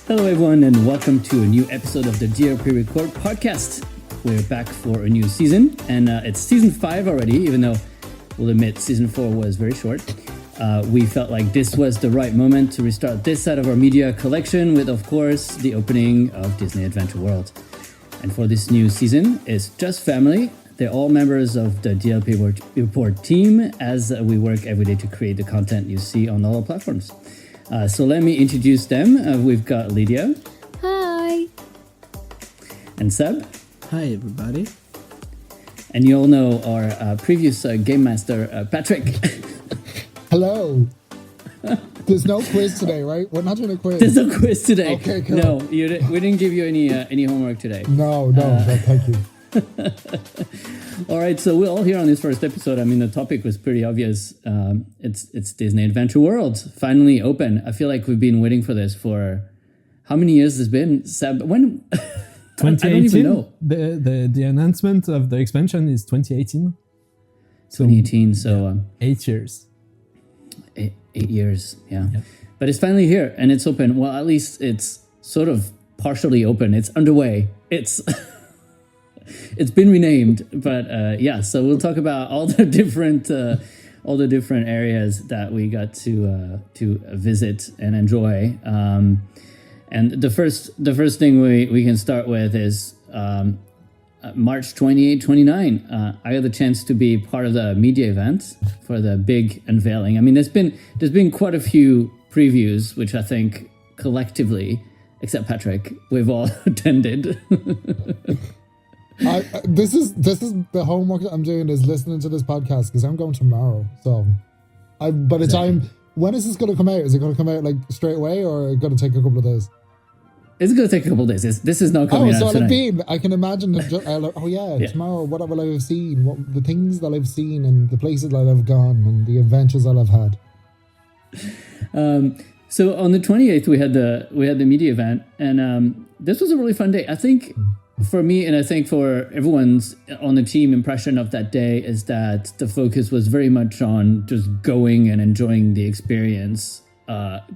Hello, everyone, and welcome to a new episode of the DLPREPOrt podcast. We're back for a new season, and it's season 5 already, even though we'll admit season 4 was very short. We felt like this was the right moment to restart this side of our media collection with, of course, the opening of Disney Adventure World. And for this new season, it's just family. They're all members of the DLPREPOrt team as we work every day to create the content you see on all our platforms. So let me introduce them. We've got Lydia. Hi. And Seb. Hi, everybody. And you all know our previous game master, Patrick. Hello. There's no quiz today, right? We're not doing a quiz. There's no quiz today. Okay, cool. No, we didn't give you any homework today. No, thank you. All right, so we're all here on this first episode. I mean, the topic was pretty obvious. It's Disney Adventure World, finally open. I feel like we've been waiting for this for how many years has it been? Seb, when? 2018. I don't even know. The announcement of the expansion is 2018. 2018, so 8 years. 8 years, yeah. But it's finally here and it's open. Well, at least it's sort of partially open. It's underway. It's been renamed, but so we'll talk about all the different areas that we got to visit and enjoy. And the first thing we can start with is March 28, 29. I got the chance to be part of the media event for the big unveiling. I mean, there's been quite a few previews, which I think collectively, except Patrick, we've all attended. This is the homework that I'm doing is listening to this podcast because I'm going tomorrow. So, by the time, when is this going to come out? Is it going to come out like straight away, or is it going to take a couple of days? It's going to take a couple of days. This is not coming out tonight. I can imagine. Tomorrow. What will I have seen? What the things that I've seen and the places that I've gone and the adventures that I've had. So on the 28th, we had the media event, and this was a really fun day. I think. For me, and I think for everyone's on the team impression of that day is that the focus was very much on just going and enjoying the experience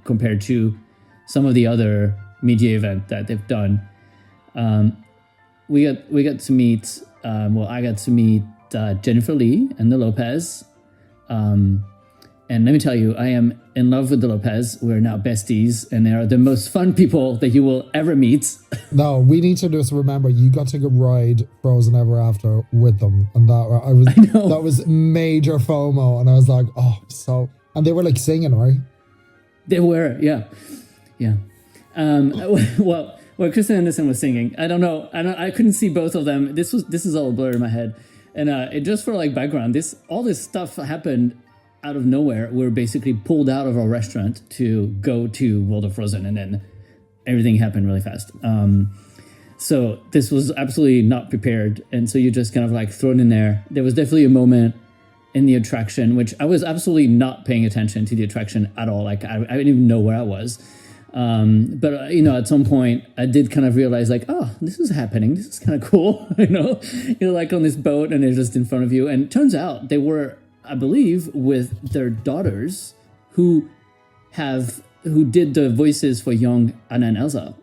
compared to some of the other media events that they've done. We got to meet, I got to meet Jennifer Lee and the Lopez. And let me tell you, I am in love with the Lopez. We're now besties, and they are the most fun people that you will ever meet. No, we need to just remember you got to go ride Frozen Ever After with them, and that was major FOMO. And I was like, and they were like singing, right? They were, yeah. Well, Kristen Anderson was singing. I don't know. I couldn't see both of them. This is all a blur in my head, and it just for like background. All this stuff happened out of nowhere. We were basically pulled out of our restaurant to go to World of Frozen, and then everything happened really fast. So this was absolutely not prepared, and so you just kind of like thrown in there. There was definitely a moment in the attraction, which I was absolutely not paying attention to the attraction at all. Like I didn't even know where I was. But at some point I did kind of realize like, oh, this is happening. This is kind of cool. You're like on this boat and they're just in front of you. And it turns out they were, I believe, with their daughters who did the voices for young Anna and Elsa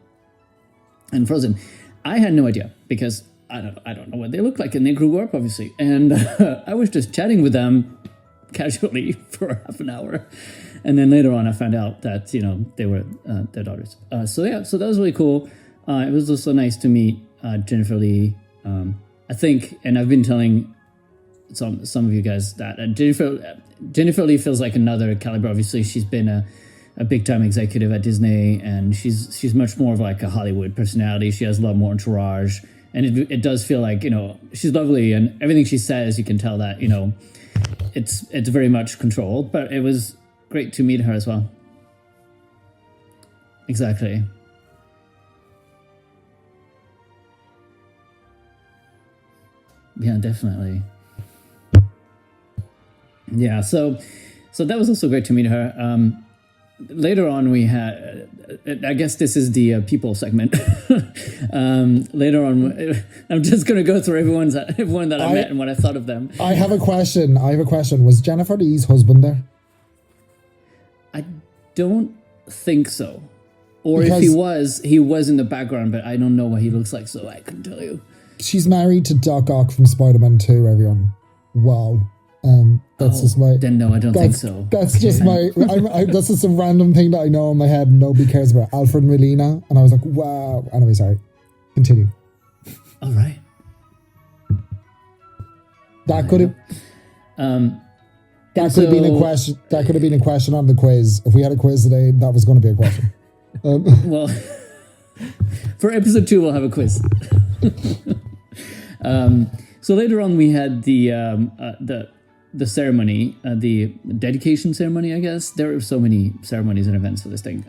and Frozen. I had no idea because I don't know what they look like, and they grew up obviously. And I was just chatting with them casually for half an hour, and then later on I found out that they were their daughters. So that was really cool. It was also nice to meet Jennifer Lee. I think, and I've been telling some of you guys that Jennifer Lee feels like another caliber. Obviously, she's been a big time executive at Disney, and she's much more of like a Hollywood personality. She has a lot more entourage, and it does feel like she's lovely, and everything she says, you can tell that it's very much controlled. But it was great to meet her as well. Exactly. Yeah, definitely. Yeah, so that was also great to meet her. Later on, we had, I guess this is the people segment. Later on, I'm just going to go through everyone that I met and what I thought of them. I have a question. Was Jennifer Lee's husband there? I don't think so. Or Because- if he was in the background, but I don't know what he looks like, so I couldn't tell you. She's married to Doc Ock from Spider-Man 2, everyone. Wow. That's just my... Then no, I don't think so. That's just my... that's just a random thing that I know in my head and nobody cares about. Alfred Molina. And I was like, wow. Anyway, sorry. Continue. All right. That could have... that could have been a question. That could have been a question on the quiz. If we had a quiz today, that was going to be a question. Well, for episode 2, we'll have a quiz. So later on, we had the ceremony, the dedication ceremony, I guess. There are so many ceremonies and events for this thing.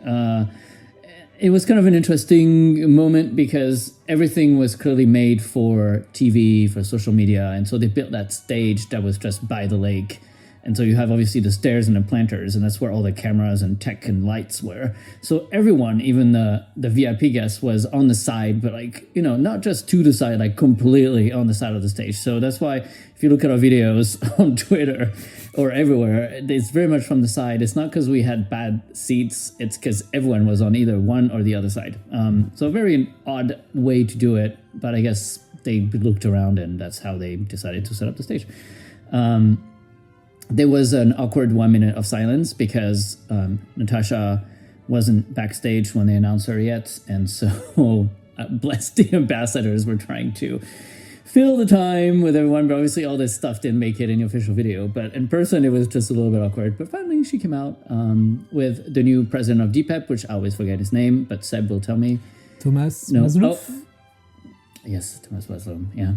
It was kind of an interesting moment because everything was clearly made for TV, for social media. And so they built that stage that was just by the lake. And so you have obviously the stairs and the planters, and that's where all the cameras and tech and lights were. So everyone, even the VIP guests, was on the side, but like, you know, not just to the side, like completely on the side of the stage. So that's why if you look at our videos on Twitter or everywhere, it's very much from the side. It's not because we had bad seats. It's because everyone was on either one or the other side. So a very odd way to do it, but I guess they looked around and that's how they decided to set up the stage. There was an awkward 1 minute of silence because Natasha wasn't backstage when they announced her yet. And so bless the ambassadors were trying to fill the time with everyone. But obviously all this stuff didn't make it in the official video. But in person, it was just a little bit awkward. But finally, she came out with the new president of DPEP, which I always forget his name, but Seb will tell me. Thomas Maslouf? Oh, yes, Thomas Maslouf, yeah.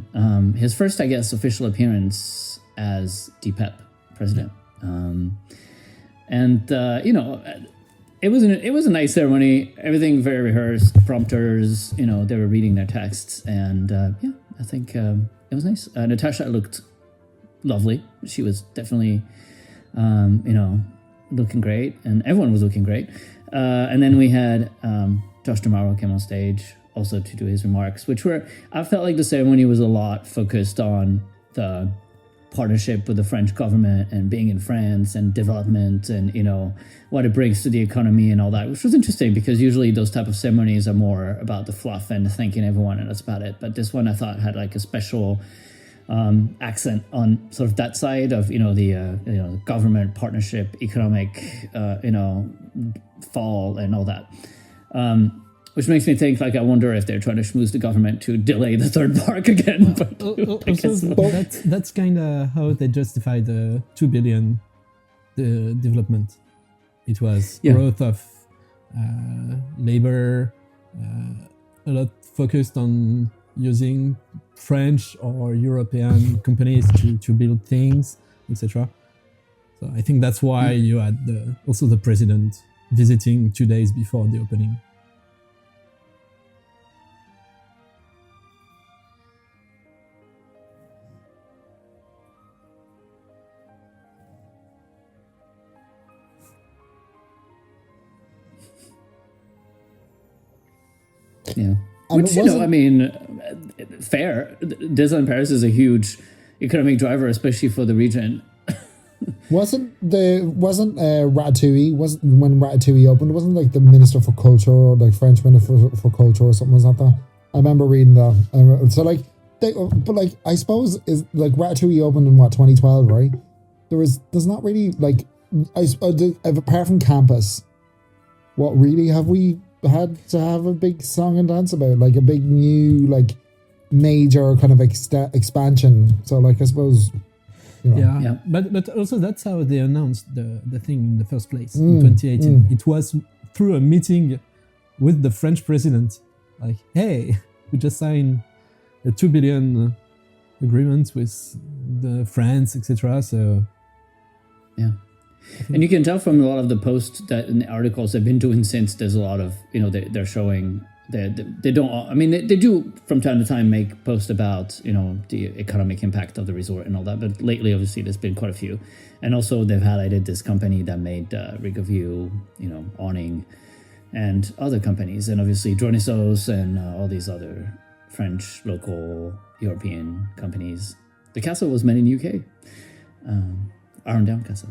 His first, I guess, official appearance as DPEP president. You know, it was a nice ceremony. Everything very rehearsed, prompters, you know, they were reading their texts. And yeah, I think it was nice. Natasha looked lovely. She was definitely, you know, looking great. And everyone was looking great. And then we had Josh D'Amaro came on stage also to do his remarks, which were, I felt like the ceremony was a lot focused on the partnership with the French government and being in France and development and, you know, what it brings to the economy and all that, which was interesting because usually those type of ceremonies are more about the fluff and thanking everyone and that's about it. But this one I thought had like a special accent on sort of that side of, you know, the government partnership, economic, you know, fall and all that. Which makes me think, like, I wonder if they're trying to schmooze the government to delay the third park again. But also, that's kind of how they justify the 2 billion the development. It was growth of labor, a lot focused on using French or European companies to build things, etc. So I think that's why you had also the president visiting 2 days before the opening. Yeah. Which, you know, I mean, fair. Disneyland Paris is a huge economic driver, especially for the region. Wasn't Ratatouille, when Ratatouille opened, wasn't like the Minister for Culture or like French Minister for Culture or something, was that that? I remember reading that. So like, but like, I suppose is like Ratatouille opened in what, 2012, right? There's not really like, apart from Campus, what really have we had to have a big song and dance about, like a big new like major kind of expansion? So like I suppose, you know. Yeah. But also that's how they announced the thing in the first place in 2018. It was through a meeting with the French president, like, hey, we just signed a 2 billion agreement with the France, etc. So yeah. And you can tell from a lot of the posts that in the articles they've been doing since, there's a lot of, you know, they're showing they don't, I mean, they do from time to time make posts about, you know, the economic impact of the resort and all that. But lately, obviously, there's been quite a few. And also they've highlighted this company that made Rigaview, you know, awning and other companies. And obviously Dionysos and all these other French, local, European companies. The castle was made in the UK. Iron Down Castle.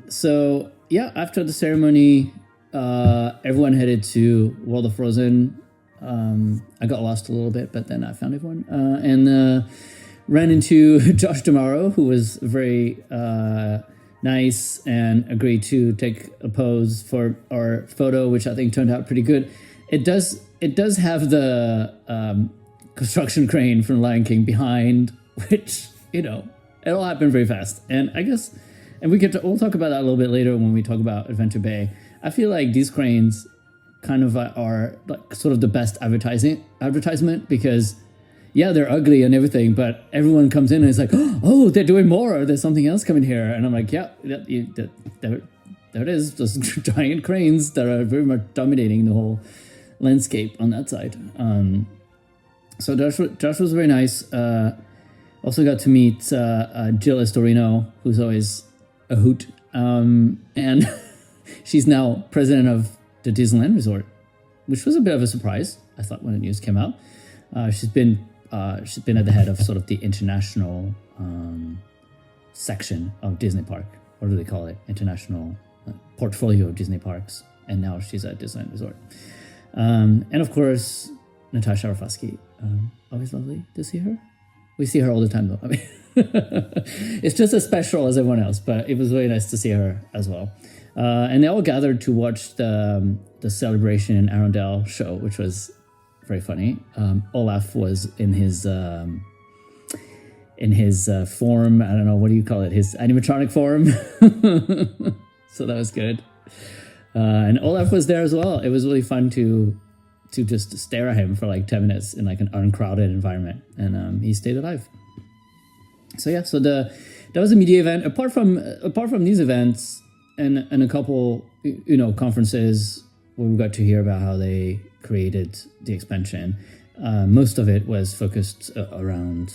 So yeah, after the ceremony, everyone headed to World of Frozen. I got lost a little bit, but then I found everyone and ran into Josh Damaro, who was very nice and agreed to take a pose for our photo, which I think turned out pretty good. It does have the construction crane from Lion King behind, which, it all happened very fast. And I guess, and we'll talk about that a little bit later when we talk about Adventure Bay. I feel like these cranes kind of are like sort of the best advertisement because, yeah, they're ugly and everything, but everyone comes in and it's like, oh, they're doing more. There's something else coming here. And I'm like, yeah, there it is. Those giant cranes that are very much dominating the whole landscape on that side. So Josh was very nice. Also got to meet Jill Estorino, who's always a hoot. And she's now president of the Disneyland Resort, which was a bit of a surprise, I thought, when the news came out. She's been at the head of sort of the international section of Disney Park. What do they call it? International portfolio of Disney parks. And now she's at Disneyland Resort. And of course, Natasha Rafalski. Always lovely to see her. We see her all the time, though. I mean, it's just as special as everyone else, but it was really nice to see her as well. And they all gathered to watch the Celebration in Arendelle show, which was very funny. Olaf was in his form. I don't know, what do you call it? His animatronic form. So that was good. And Olaf was there as well. It was really fun to just stare at him for like 10 minutes in like an uncrowded environment, and he stayed alive. So yeah, so that was a media event. Apart from these events and a couple conferences where we got to hear about how they created the expansion, most of it was focused around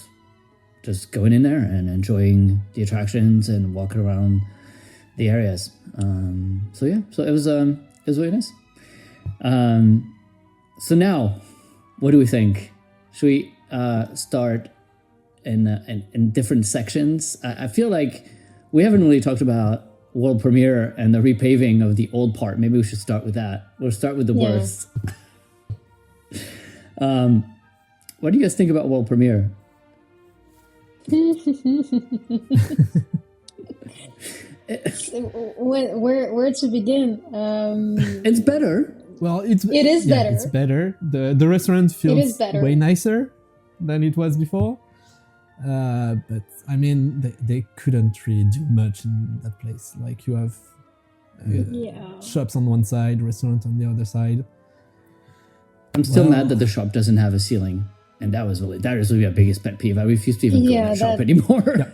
just going in there and enjoying the attractions and walking around the areas. So it was really nice. So now, what do we think? Should we start in different sections? I feel like we haven't really talked about world premiere and the repaving of the old part. Maybe we should start with that. We'll start with the worst. What do you guys think about world premiere? Where to begin? It's better. Well, it is better. It's better. The restaurant feels way nicer than it was before. But I mean, they couldn't really do much in that place. Like you have shops on one side, restaurant on the other side. I'm still mad that the shop doesn't have a ceiling, and that is really our biggest pet peeve. I refuse to even go to that shop anymore.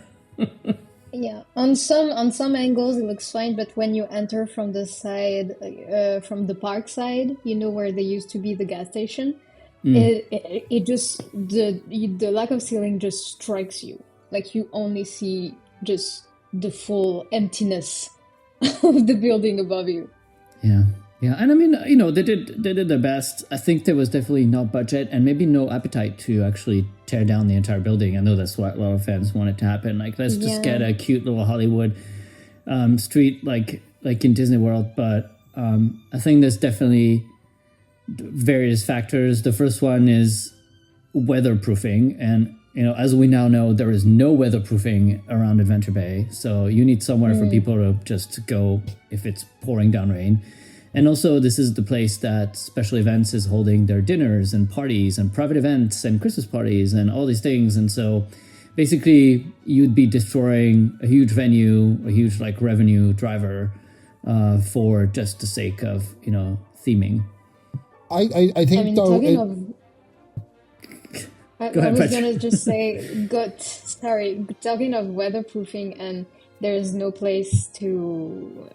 Yeah, on some angles it looks fine, but when you enter from the side, from the park side, where there used to be the gas station, it just the lack of ceiling just strikes you. Like you only see just the full emptiness of the building above you. Yeah, and I mean, they did their best. I think there was definitely no budget and maybe no appetite to actually tear down the entire building. I know that's what a lot of fans wanted to happen. Like, let's just get a cute little Hollywood street like in Disney World. But I think there's definitely various factors. The first one is weatherproofing, and as we now know, there is no weatherproofing around Adventure Bay. So you need somewhere for people to just go if it's pouring down rain. And also, this is the place that Special Events is holding their dinners and parties and private events and Christmas parties and all these things. And so basically, you'd be destroying a huge venue, a huge revenue driver for just the sake of, theming. I think, though... I was going to just say, talking of weatherproofing, and there's no place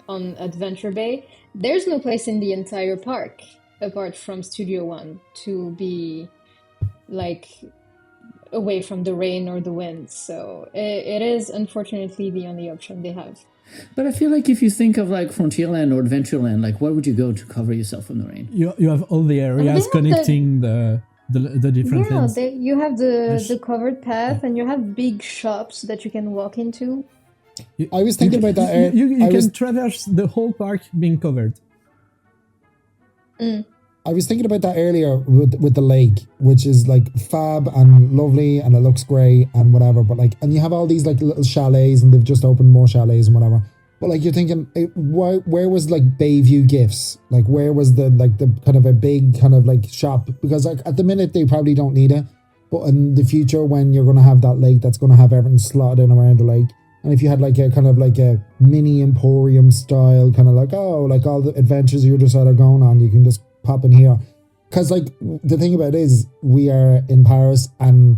on Adventure Bay. There's no place in the entire park, apart from Studio One, to be away from the rain or the wind. So it is unfortunately the only option they have. But I feel like if you think of Frontierland or Adventureland, where would you go to cover yourself from the rain? You have all the areas connecting the different lanes. You have the covered path, and you have big shops that you can walk into. I was thinking about that. You can traverse the whole park being covered. I was thinking about that earlier with the lake, which is like fab and lovely and it looks great and whatever. But like, and you have all these like little chalets and they've just opened more chalets and whatever. But like, you're thinking, where was like Bayview Gifts? Like, where was the kind of a big kind of like shop? Because like at the minute they probably don't need it. But in the future, when you're going to have that lake, that's going to have everything slotted in around the lake. And if you had like a kind of like a mini emporium style, kind of like, oh, like all the adventures you just are going on, you can just pop in here. Because like the thing about it is we are in Paris and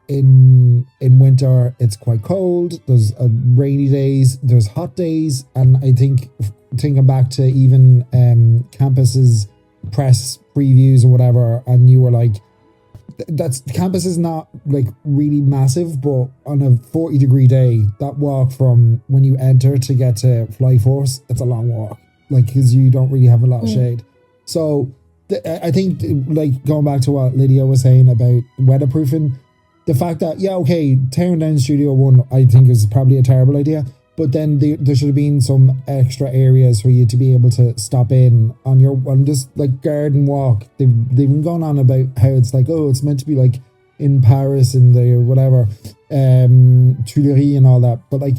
in winter it's quite cold. There's rainy days, there's hot days. And I think thinking back to even campus's press previews or whatever, and you were like, that's campus is not like really massive, but on a 40-degree day, that walk from when you enter to get to Flyforce, it's a long walk, like because you don't really have a lot of shade. So I think like going back to what Lydia was saying about weatherproofing, the fact that tearing down Studio One I think is probably a terrible idea, but then there should have been some extra areas for you to be able to stop in on just like garden walk. They've been going on about how it's like, oh, it's meant to be like in Paris and the whatever Tuileries and all that, but like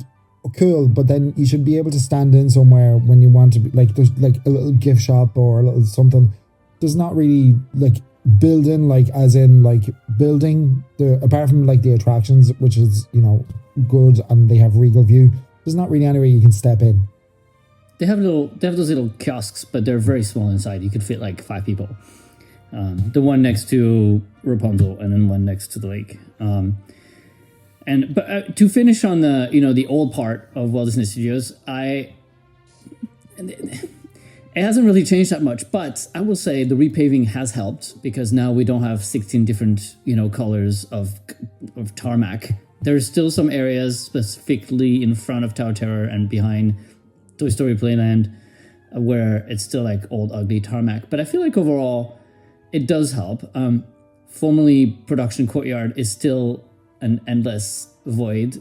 cool, but then you should be able to stand in somewhere when you want to be like, there's like a little gift shop or a little something. There's not really like building, like as in like building the, apart from like the attractions, which is, you know, good and they have Regal View, there's not really anywhere you can step in. They have those little kiosks, but they're very small inside. You could fit like 5 people. The one next to Rapunzel and then one next to the lake. But to finish on the old part of Walt Disney Studios, it hasn't really changed that much, but I will say the repaving has helped because now we don't have 16 different colors of tarmac. There's still some areas specifically in front of Tower Terror and behind Toy Story Playland where it's still like old ugly tarmac, but I feel like overall it does help. Formerly Production Courtyard is still an endless void.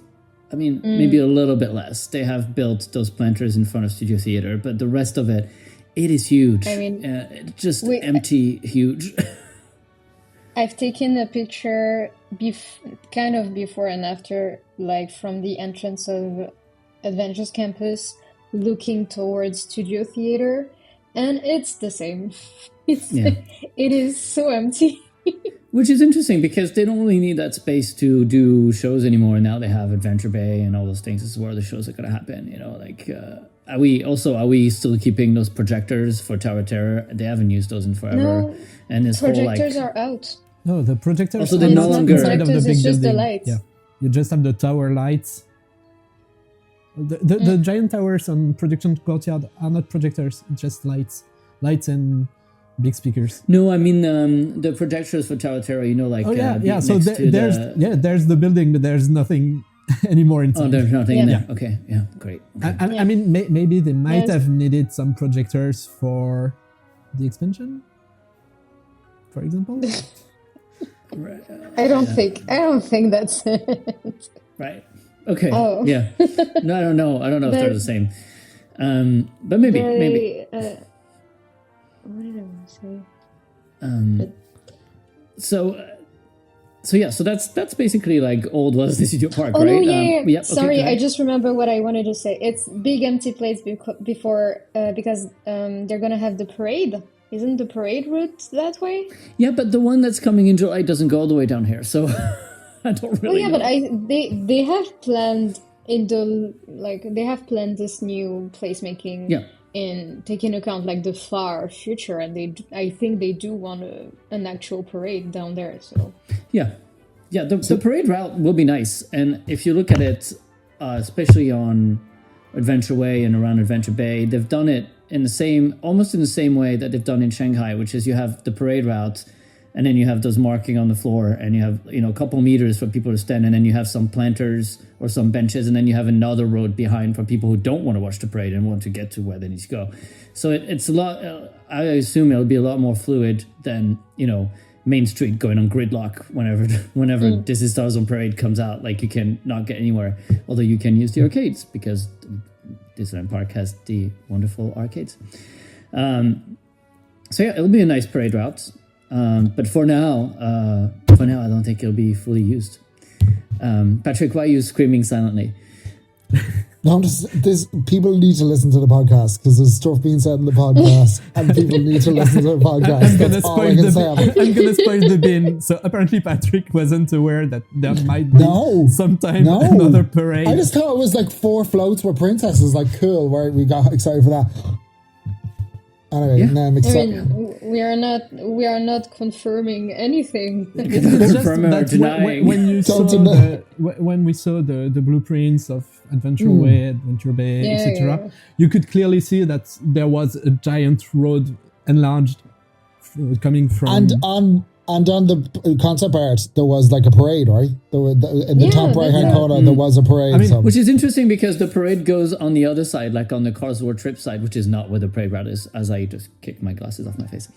I mean, maybe a little bit less. They have built those planters in front of Studio Theater, but the rest of it is huge. I mean, just empty, huge. I've taken a picture kind of before and after, like from the entrance of Adventures Campus, looking towards Studio Theater, and it's the same. It is so empty. Which is interesting because they don't really need that space to do shows anymore. Now they have Adventure Bay and all those things. This is where the shows are going to happen. Are we still keeping those projectors for Tower Terror? They haven't used those in forever. No, and this projectors are out. No, the projectors also, they're no longer inside of the big just building. The lights. Yeah, you just have the tower lights. The giant towers on Production Courtyard are not projectors; it's just lights and big speakers. No, I mean the projectors for Tower Terror. So there's the building, but there's nothing anymore inside. Oh, there's nothing in there. Okay, yeah, great. Okay. I mean, maybe they might have needed some projectors for the expansion, for example. Right. I don't think that's it. Right. Okay. Oh. Yeah. No, I don't know. I don't know if they're the same. But maybe. What did I want to say? So that's basically like old Walt Disney Studio Park, right? No, yeah. Sorry, okay, I just remember what I wanted to say. It's big empty place before because they're gonna have the parade. Isn't the parade route that way? Yeah, but the one that's coming in July doesn't go all the way down here, so I don't really know. But they have planned they have planned this new placemaking. Yeah. In taking account like the far future, and I think they do want an actual parade down there. So the parade route will be nice, and if you look at it, especially on Adventure Way and around Adventure Bay, they've done it almost in the same way that they've done in Shanghai, which is you have the parade route, and then you have those marking on the floor, and you have a couple meters for people to stand, and then you have some planters or some benches, and then you have another road behind for people who don't want to watch the parade and want to get to where they need to go. So it's a lot. I assume it'll be a lot more fluid than Main Street going on gridlock whenever Disney Stars on Parade comes out. Like you can not get anywhere, although you can use the arcades because Disneyland Park has the wonderful arcades. So yeah, it'll be a nice parade route. But for now, I don't think it'll be fully used. Patrick, why are you screaming silently? No, this people need to listen to the podcast because there's stuff being said in the podcast, and people need to listen to the podcast. I'm gonna spoil the bin. So apparently Patrick wasn't aware that there might be sometime another parade. I just thought it was like 4 floats with princesses. Like, cool, right? We got excited for that. Anyway, now I'm excited. I mean, we are not confirming anything. It's just that when you saw when we saw the blueprints of Adventure Way, Adventure Bay, etc., you could clearly see that there was a giant road enlarged coming from. And on the concept art, there was like a parade, right? In the top right-hand corner, there was a parade. Which is interesting because the parade goes on the other side, like on the Carswell Trip side, which is not where the parade route is, as I just kicked my glasses off my face.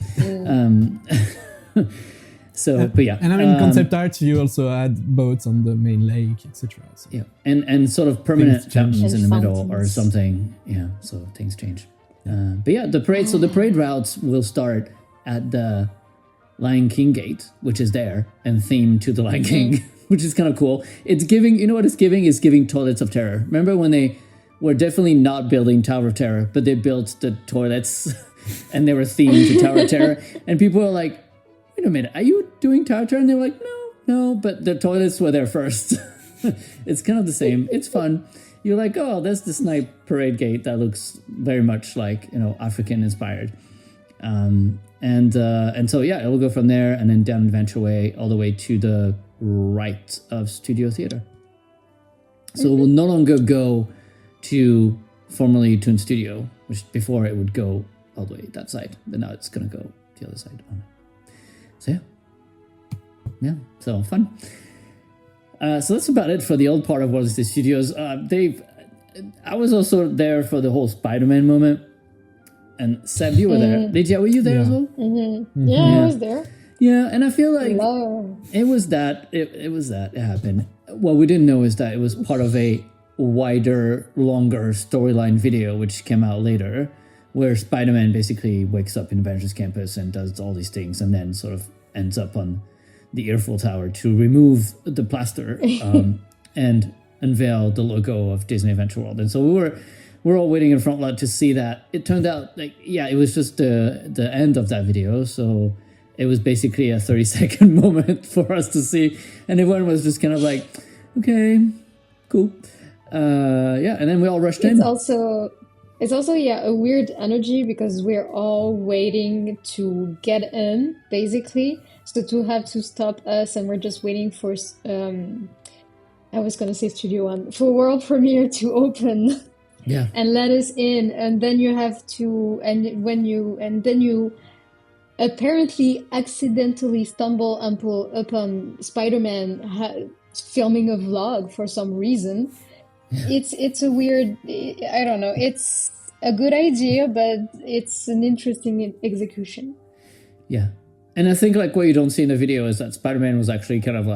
But yeah. And I mean, concept art, you also had boats on the main lake, etc. So. Yeah, and sort of permanent fountains in the middle or something. Yeah, so things change. But yeah, the parade. So the parade routes will start at the Lion King gate, which is there and themed to the Lion King, which is kind of cool. It's giving, you know what it's giving? It's giving Toilets of Terror. Remember when they were definitely not building Tower of Terror, but they built the toilets and they were themed to Tower of Terror. And people were like, wait a minute, are you doing Tower of Terror? And they were like, no, but the toilets were there first. It's kind of the same. It's fun. You're like, oh, there's this nice parade gate that looks very much like, African inspired. And so, yeah, it will go from there and then down Adventure Way all the way to the right of Studio Theater. So it will no longer go to formerly Toon Studio, which before it would go all the way that side, but now it's going to go the other side. So, yeah, so fun. So that's about it for the old part of Walt Disney Studios. I was also there for the whole Spider-Man moment. And Seb, you were there. Lydia, were you there as well? Mm-hmm. Yeah, I was there. Yeah, and I feel like it was that. It happened. What we didn't know is that it was part of a wider, longer storyline video, which came out later, where Spider-Man basically wakes up in Avengers Campus and does all these things, and then sort of ends up on the Eiffel Tower to remove the plaster and unveil the logo of Disney Adventure World. And so we're all waiting in front lot to see that. It turned out it was just the end of that video. So it was basically a 30-second moment for us to see. And everyone was just kind of like, okay, cool. And then we all rushed in. It's also a weird energy because we're all waiting to get in, basically. So to have to stop us and we're just waiting for, I was going to say Studio One, for world premiere to open. Yeah. And let us in, and then you have to, and then you apparently accidentally stumble upon Spider-Man filming a vlog for some reason. Yeah. It's a weird, I don't know. It's a good idea, but it's an interesting execution. Yeah. And I think what you don't see in the video is that Spider-Man was actually kind of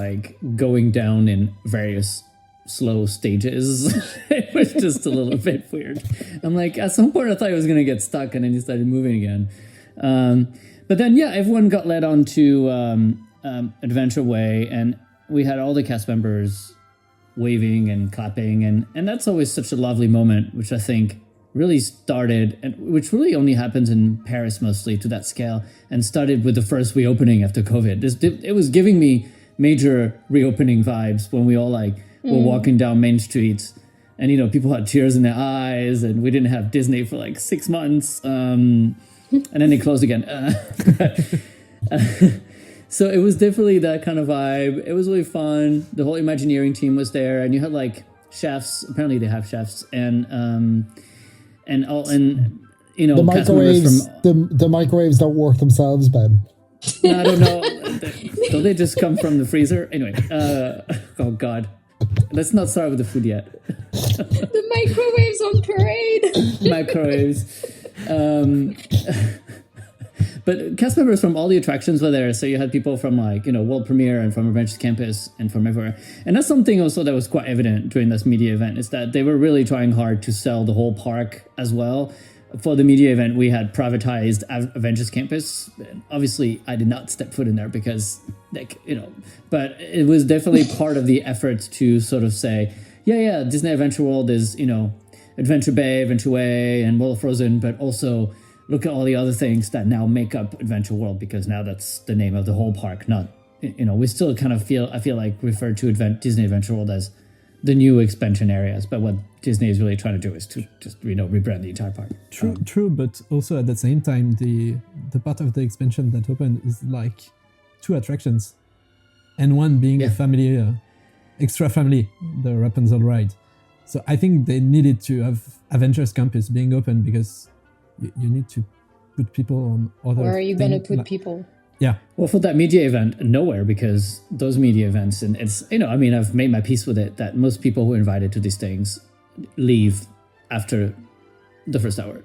going down in various slow stages. It was just a little bit weird. I'm at some point I thought he was going to get stuck and then he started moving again. But then, everyone got led on to Adventure Way, and we had all the cast members waving and clapping, and that's always such a lovely moment, which I think really started, and which really only happens in Paris mostly to that scale, and started with the first reopening after COVID. It was giving me major reopening vibes when we all were walking down Main Street, and people had tears in their eyes, and we didn't have Disney for 6 months, and then they closed again. So it was definitely that kind of vibe. It was really fun. The whole Imagineering team was there, and you had chefs. Apparently, they have chefs, and the microwaves. The microwaves don't work themselves, Ben. I don't know. Don't they just come from the freezer? Anyway, oh God. Let's not start with the food yet. The microwaves on parade. Microwaves. But cast members from all the attractions were there. So you had people from World Premiere and from Adventures Campus and from everywhere. And that's something also that was quite evident during this media event, is that they were really trying hard to sell the whole park as well. for the media event, we had privatized Avengers Campus. Obviously, I did not step foot in there because, but it was definitely part of the effort to sort of say, yeah, Disney Adventure World is, Adventure Bay, Adventure Way, and World of Frozen, but also look at all the other things that now make up Adventure World, because now that's the name of the whole park, not, we still kind of I feel like refer to Disney Adventure World as the new expansion areas, but what Disney is really trying to do is to just rebrand the entire park. True, but also at the same time, the part of the expansion that opened is like 2 attractions, and one being a family, extra family, the Rapunzel ride. So I think they needed to have Avengers Campus being open because you need to put people on other. Where are you gonna put people? Yeah. Well, for that media event, nowhere, because those media events, and it's, I've made my peace with it, that most people who are invited to these things leave after the first hour.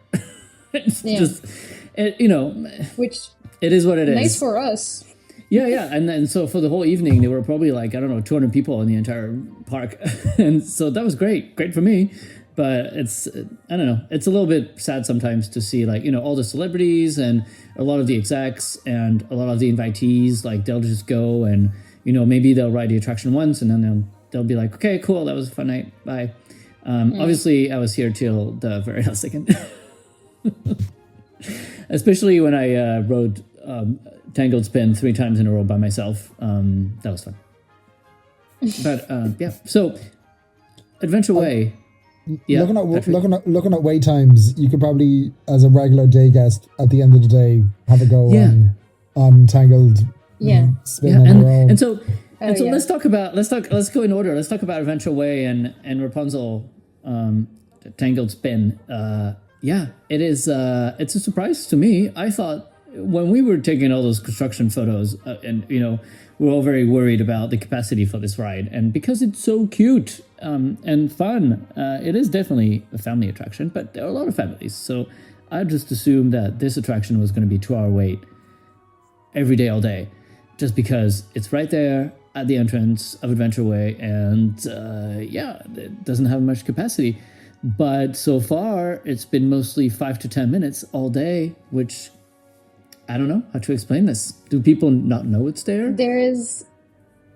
It's just, which it is what it is. Nice for us. Yeah. And then, so for the whole evening, there were probably 200 people in the entire park. And so that was great for me. But it's, I don't know, it's a little bit sad sometimes to see all the celebrities and a lot of the execs and a lot of the invitees, they'll just go and, maybe they'll ride the attraction once and then they'll be like, okay, cool, that was a fun night, bye. Obviously, I was here till the very last second. Especially when I rode Tangled Spin 3 times in a row by myself. That was fun. But yeah, so Adventure Way. Yeah, looking at wait times, you could probably, as a regular day guest, at the end of the day, have a go on Tangled. Spin on your own. And so let's go in order. Let's talk about Adventure Way and Rapunzel, Tangled Spin. It is. It's a surprise to me. I thought when we were taking all those construction photos, and we're all very worried about the capacity for this ride, and because it's so cute and fun, it is definitely a family attraction. But there are a lot of families, so I just assumed that this attraction was going to be 2-hour wait every day, all day, just because it's right there at the entrance of Adventure Way, and it doesn't have much capacity. But so far, it's been mostly 5 to 10 minutes all day, which I don't know how to explain this. Do people not know it's there?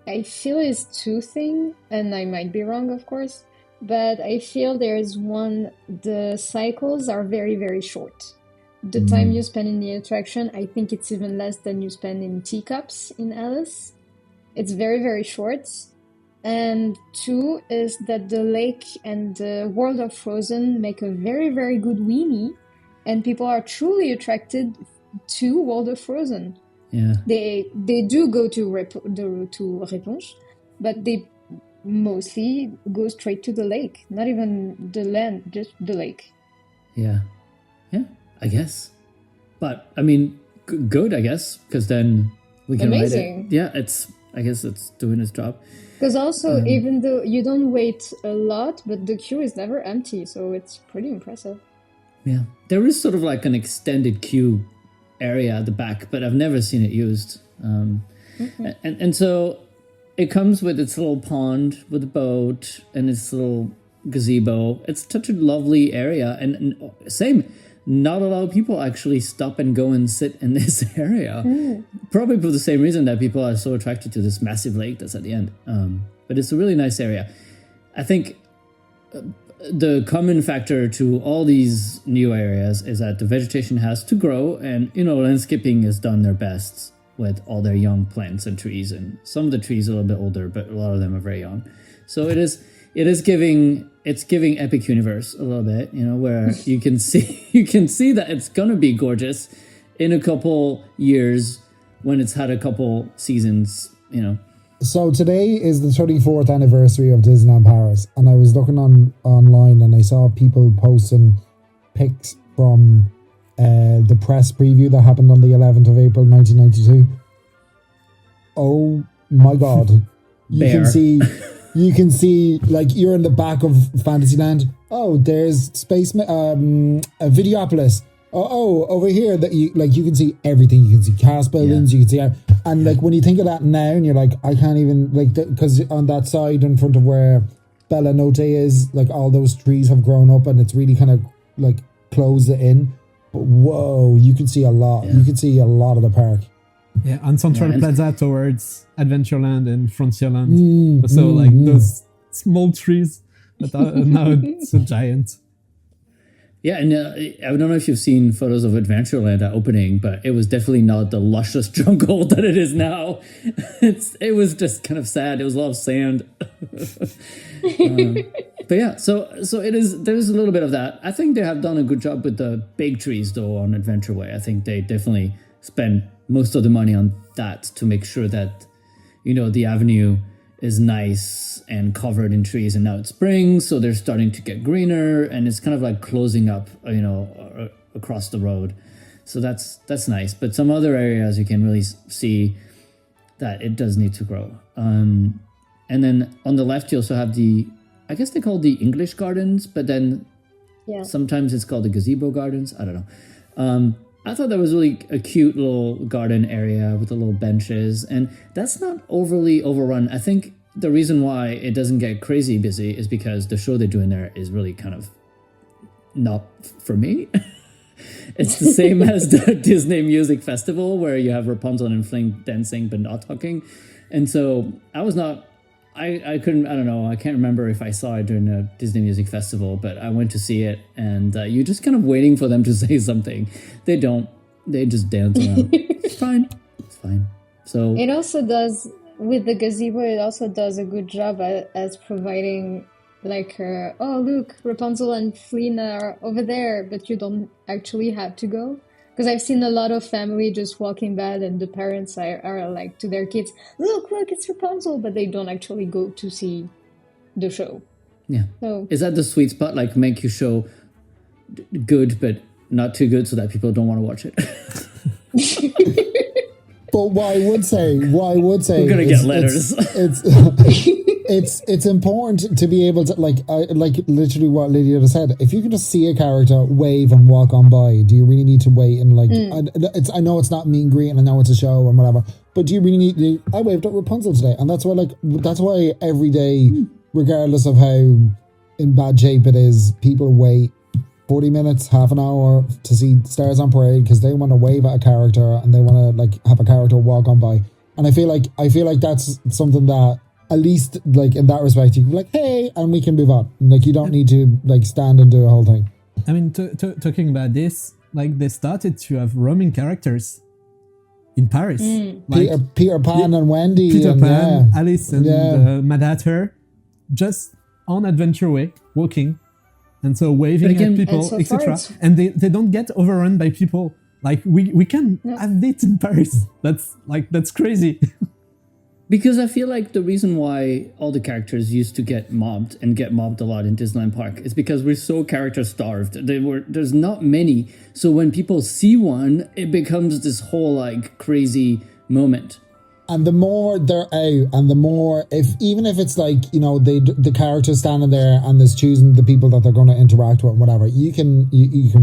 I feel it's 2 things, and I might be wrong, of course, but I feel there is one, the cycles are very, very short. The time you spend in the attraction, I think it's even less than you spend in teacups in Alice. It's very, very short. And 2 is that the lake and the World of Frozen make a very, very good weenie, and people are truly attracted to World of Frozen. Yeah, they do go to Réponse, but they mostly go straight to the lake. Not even the land, just the lake. Yeah, I guess. But I mean, good, I guess, because then we can ride it. Yeah, I guess it's doing its job. Because also, even though you don't wait a lot, but the queue is never empty, so it's pretty impressive. Yeah, there is sort of an extended queue area at the back, but I've never seen it used. And so it comes with its little pond with a boat and its little gazebo. It's such a lovely area, and same. Not a lot of people actually stop and go and sit in this area. Probably for the same reason that people are so attracted to this massive lake that's at the end. But it's a really nice area. I think the common factor to all these new areas is that the vegetation has to grow, and landscaping has done their best with all their young plants and trees, and some of the trees are a little bit older, but a lot of them are very young. So it is giving Epic Universe a little bit, where you can see that it's gonna be gorgeous in a couple years when it's had a couple seasons, So today is the 34th anniversary of Disneyland Paris, and I was looking online and I saw people posting pics from the press preview that happened on the 11th of April 1992. Oh my God. You can see you're in the back of Fantasyland. Oh, there's Videopolis. Oh, over here that you can see everything. You can see cast buildings. You can see, and when you think of that now, and you're like, I can't even because on that side in front of where Bella Notte is, all those trees have grown up, and it's really kind of closed it in. But whoa, you could see a lot. Yeah. You could see a lot of the park. Yeah, on Central Yeah, and- Plaza towards Adventureland and Frontierland. So like those small trees that are now so giant. Yeah, and I don't know if you've seen photos of Adventureland at opening, but it was definitely not the luscious jungle that it is now. It was just kind of sad. It was a lot of sand. But yeah, so it is. There's a little bit of that. I think they have done a good job with the big trees though on Adventure Way. I think they definitely spend most of the money on that to make sure that the avenue is nice and covered in trees. And now it's spring, so they're starting to get greener, and it's kind of like closing up, across the road. So that's nice. But some other areas you can really see that it does need to grow. And then on the left, you also have I guess they call the English gardens, but then sometimes it's called the gazebo gardens. I don't know. I thought that was really a cute little garden area with the little benches, and that's not overly overrun. I think the reason why it doesn't get crazy busy is because the show they're doing there is really kind of not for me. It's the same as the Disney Music Festival where you have Rapunzel and Fling dancing but not talking. And so I couldn't, I don't know, I can't remember if I saw it during the Disney Music Festival, but I went to see it, and you're just kind of waiting for them to say something. They don't. They just dance around. It's fine. So it also does, with the gazebo, it also does a good job as providing, like, oh, look, Rapunzel and Flynn are over there, but you don't actually have to go. Because I've seen a lot of family just walking by, and the parents are like to their kids, look, it's Rapunzel, but they don't actually go to see the show. yeah. So Is that the sweet spot? Like make your show good, but not too good so that people don't want to watch it? But what I would say, We're going to get letters. It's important to be able to like literally what Lydia just said. If you can just see a character wave and walk on by, do you really need to wait and like? I know it's not meet and greet, and I know it's a show and whatever, but do you really need to? I waved at Rapunzel today, and that's why every day, regardless of how in bad shape it is, people wait 40 minutes, half an hour to see Stars on Parade because they want to wave at a character and they want to like have a character walk on by. And I feel like that's something that, at least like in that respect, you can be like, hey, and we can move on. Like you don't need to like stand and do a whole thing. I mean, talking about this, like they started to have roaming characters in Paris. Like Peter Pan and Wendy. Peter and, Pan, Alice and Mad Hatter, just on Adventure Way, walking. And so waving at people, so etc. far And they don't get overrun by people. Like we can have dates in Paris. That's crazy. Because I feel like the reason why all the characters used to get mobbed a lot in Disneyland Park is because we're so character starved. There's not many. So when people see one, it becomes this whole like crazy moment. And the more they're out, and the more, even if it's like, the character's standing there and is choosing the people that they're going to interact with and whatever, you can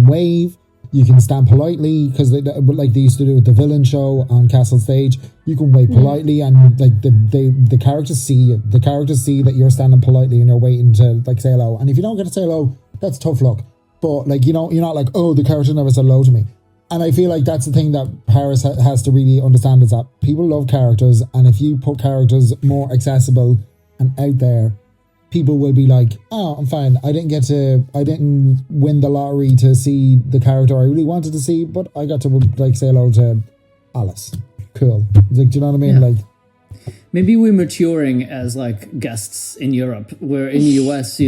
wave, you can stand politely, because like they used to do with the villain show on Castle Stage, you can wave politely, and like the characters see you. The characters see that you're standing politely and you're waiting to like say hello. And if you don't get to say hello, that's tough luck. But like, you're not like, oh, the character never said hello to me. And I feel like that's the thing that Paris has to really understand, is that people love characters, and if you put characters more accessible and out there, people will be like, oh, I'm fine. I didn't win the lottery to see the character I really wanted to see, but I got to like say hello to Alice. Cool. Like, do you know what I mean? Yeah. Like, maybe we're maturing as like guests in Europe, where in the US,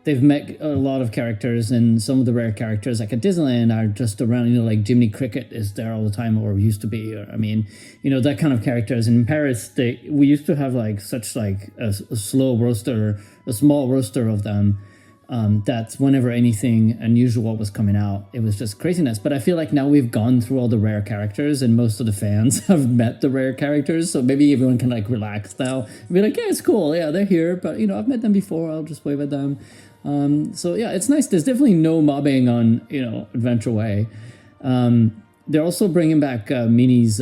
they've met a lot of characters, and some of the rare characters like at Disneyland are just around, like Jiminy Cricket is there all the time, or used to be, or that kind of characters. And in Paris, we used to have like such like a small roster of them, that whenever anything unusual was coming out, it was just craziness. But I feel like now we've gone through all the rare characters, and most of the fans have met the rare characters, so maybe everyone can like relax now and be like, yeah, it's cool, yeah, they're here, but I've met them before, I'll just wave at them. So yeah, it's nice. There's definitely no mobbing on Adventure Way. They're also bringing back Minnie's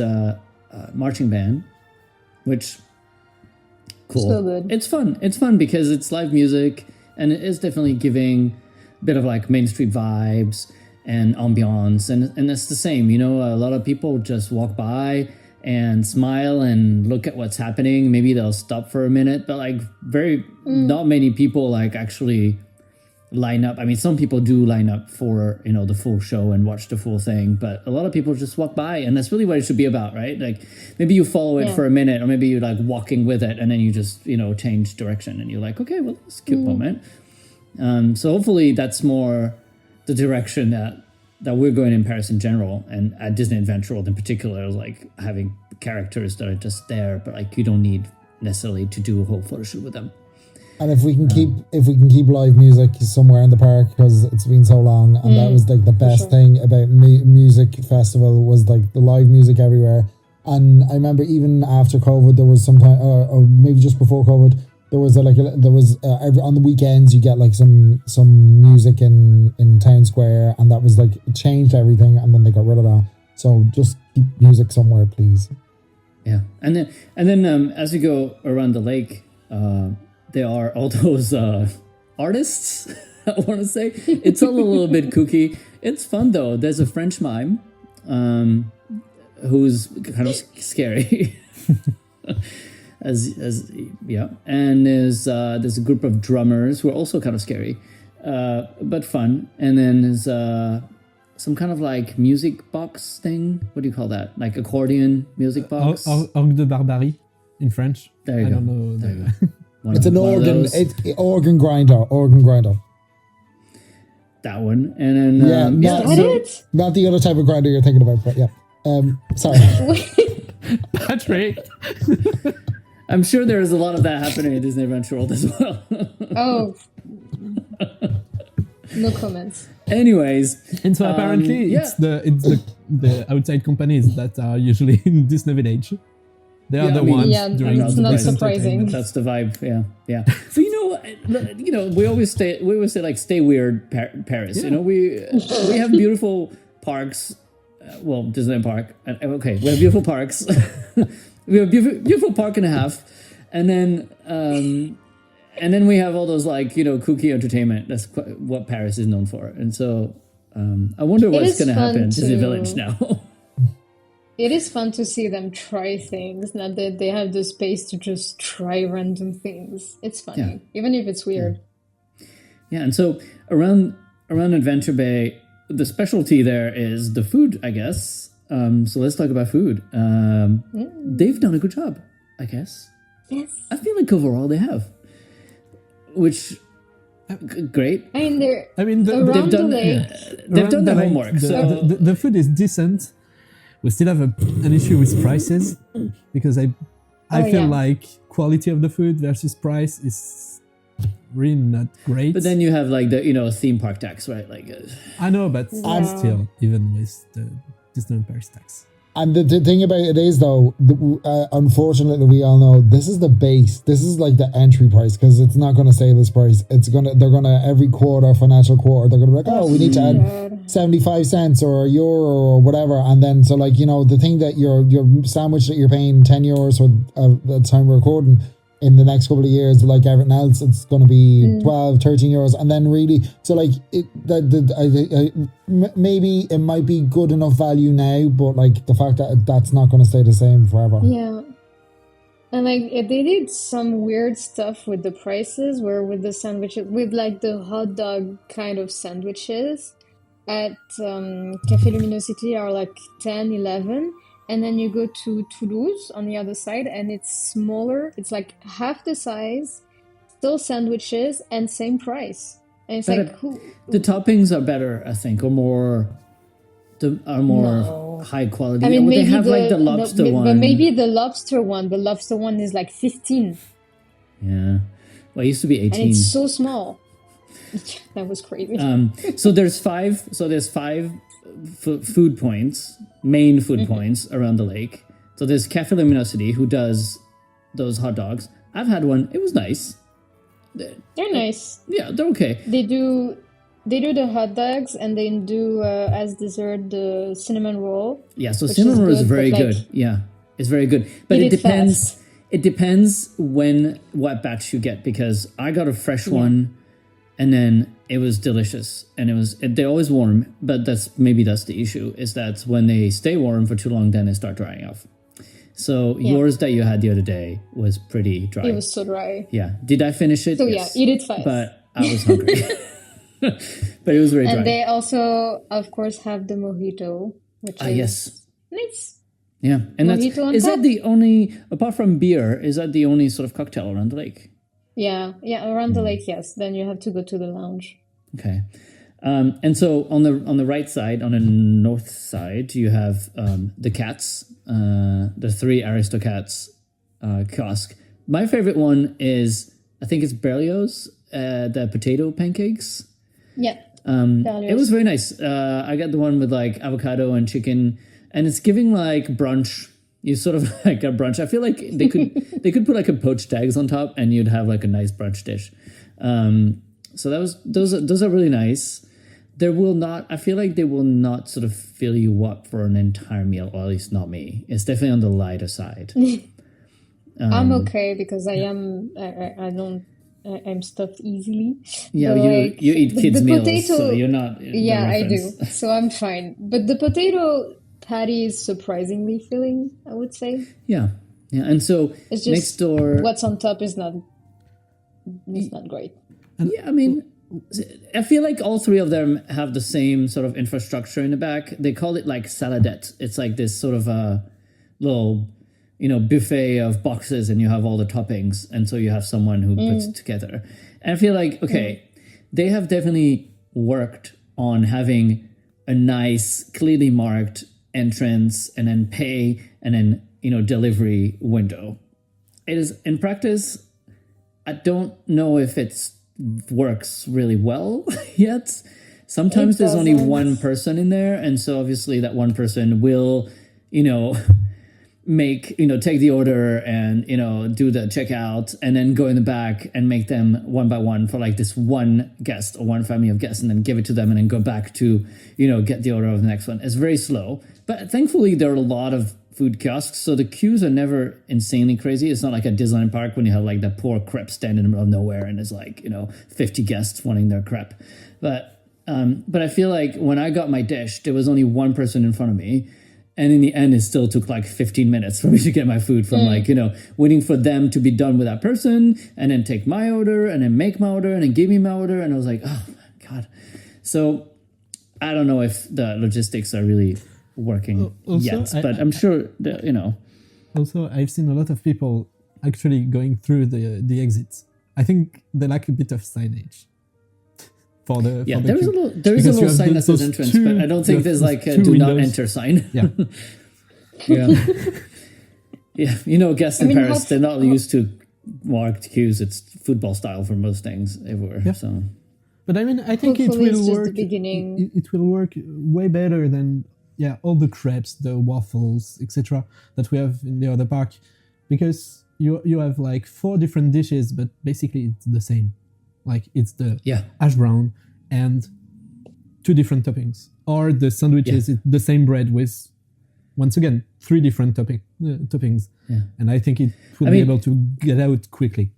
marching band, which cool. So good. It's fun. It's fun because it's live music, and it is definitely giving bit of like Main Street vibes and ambiance, and it's the same. You know, a lot of people just walk by and smile and look at what's happening. Maybe they'll stop for a minute, but like not many people like actually line up. I mean, some people do line up for, you know, the full show and watch the full thing, but a lot of people just walk by, and that's really what it should be about, right? Like maybe you follow it for a minute, or maybe you're like walking with it, and then you just, you know, change direction, and you're like, okay, well, that's a cute moment. So hopefully that's more the direction that we're going in Paris in general, and at Disney Adventure World in particular, like having characters that are just there, but like you don't need necessarily to do a whole photo shoot with them. And if we can keep live music somewhere in the park, because it's been so long, and that was like the best thing about music festival was like the live music everywhere. And I remember even after COVID, there was some time, or maybe just before COVID, there was on the weekends you get like some music in Town Square, and that was like it changed everything, and then they got rid of that. So just keep music somewhere, please. Yeah, and then as you go around the lake, there are all those artists. I want to say it's all a little bit kooky. It's fun though. There's a French mime who's kind of scary. And there's a group of drummers who are also kind of scary, but fun. And then there's some kind of like music box thing. What do you call that? Like accordion music box? Orgue de Barbarie in French. There you I go. don't know. There you go. It's an organ. It's organ grinder. That one, and then not the other type of grinder you're thinking about, but yeah. Sorry, Patrick. I'm sure there is a lot of that happening at Disney Adventure World as well. Oh, no comments. Anyways, And so apparently it's the outside companies that are usually in Disney Village. They are the ones during it's the not best surprising. entertainment. that's the vibe. Yeah. So you know, we always say like stay weird, Paris. You know, we have beautiful parks. Well, Disneyland Park. Okay, we have beautiful parks. We have beautiful park and a half, and then we have all those like, you know, kooky entertainment. That's what Paris is known for, and so I wonder what's going to happen in Disney Village now. It is fun to see them try things, not that they have the space to just try random things. It's funny, even if it's weird. Yeah, and so around Adventure Bay, the specialty there is the food, I guess. So let's talk about food. They've done a good job, I guess. Yes. I feel like overall they have, which great. I mean, They've done the homework. So The food is decent. We still have an issue with prices, because I feel like quality of the food versus price is really not great. But then you have like the, you know, theme park tax, right? Like I know, but still, even with the Disneyland Paris tax. And the thing about it is, though, unfortunately, we all know this is the base. This is like the entry price, because it's not going to stay this price. They're gonna every financial quarter, they're gonna be like, oh, we need to add 75 cents or €1 or whatever. And then, so like, you know, the thing that your sandwich that you're paying €10 for the time we're recording, in the next couple of years, like everything else, it's going to be 12, 13 euros. And then really, so like, maybe it might be good enough value now, but like the fact that that's not going to stay the same forever. Yeah. And like they did some weird stuff with the prices, where with the sandwiches, with like the hot dog kind of sandwiches at Café Luminosity are like 10, 11. And then you go to Toulouse on the other side, and it's smaller. It's like half the size, still sandwiches, and same price. And it's like, the toppings are better, I think, or more high quality. I mean, maybe they have like the lobster one. But maybe the lobster one is like 15. Yeah. Well, it used to be 18. And it's so small. That was crazy. So there's five food points, main food points around the lake. So there's Café Luminosity, who does those hot dogs. I've had one. It was nice. They're nice. Yeah, they're okay. They do the hot dogs, and they do as dessert the cinnamon roll. Yeah, so cinnamon roll is very good. Yeah, it's very good. But it depends. Fast. It depends what batch you get, because I got a fresh one, and then it was delicious, and they're always warm, but that's the issue, is that when they stay warm for too long, then they start drying off. So yours that you had the other day was pretty dry. It was so dry. Yeah. Did I finish it? So Yes. eat it fast. But I was hungry. But it was very dry. And they also, of course, have the mojito, which is nice. Yeah. And is top? that the only, apart from beer, is that the only sort of cocktail around the lake? Yeah, around the lake, yes. Then you have to go to the lounge. Okay. And so on the right side, on the north side, you have the cats, the 3 Aristocats kiosk. My favorite one is, I think it's Berlioz, the potato pancakes. Yeah. It was very nice. I got the one with like avocado and chicken, and it's giving like brunch. You sort of like a brunch. I feel like they could put like a poached eggs on top, and you'd have like a nice brunch dish. So those are really nice. I feel like they will not sort of fill you up for an entire meal, or at least not me. It's definitely on the lighter side. I'm okay because I'm stuffed easily. Yeah, but you eat kids' meals, potato, so you're not. Yeah, I do. So I'm fine. But the potato patty is surprisingly filling, I would say. Yeah. And so it's just next door, what's on top is not great. Yeah, I mean, I feel like all 3 of them have the same sort of infrastructure in the back. They call it like saladette. It's like this sort of a little, buffet of boxes, and you have all the toppings, and so you have someone who puts it together. And I feel like, they have definitely worked on having a nice, clearly marked entrance, and then pay, and then delivery window. It is, in practice, I don't know if it works really well yet. Sometimes there's only one person in there, and so obviously that one person will take the order and do the checkout, and then go in the back and make them one by one for like this one guest or one family of guests, and then give it to them, and then go back to get the order of the next one. It's very slow, but thankfully there are a lot of food kiosks, so the queues are never insanely crazy. It's not like a Disneyland park when you have like that poor crepe stand in the middle of nowhere, and it's like 50 guests wanting their crepe. But I feel like when I got my dish, there was only one person in front of me. And in the end, it still took like 15 minutes for me to get my food from waiting for them to be done with that person, and then take my order, and then make my order, and then give me my order. And I was like, oh my God. So I don't know if the logistics are really working yet, but I'm sure that, Also, I've seen a lot of people actually going through the exits. I think they lack a bit of signage. There is a little sign that says entrance, but I don't think there's like a do not enter sign. Yeah. Yeah. Guests in Paris, they're not used to marked queues. It's football style for most things everywhere. Yeah. So, but I mean, I think it will work. It will work way better than all the crepes, the waffles, etc. that we have in the other park, because you have like 4 different dishes, but basically it's the same. Like it's the hash brown and 2 different toppings, or the sandwiches, it's the same bread with, once again, 3 different toppings. Yeah. And I think it will be able to get out quickly.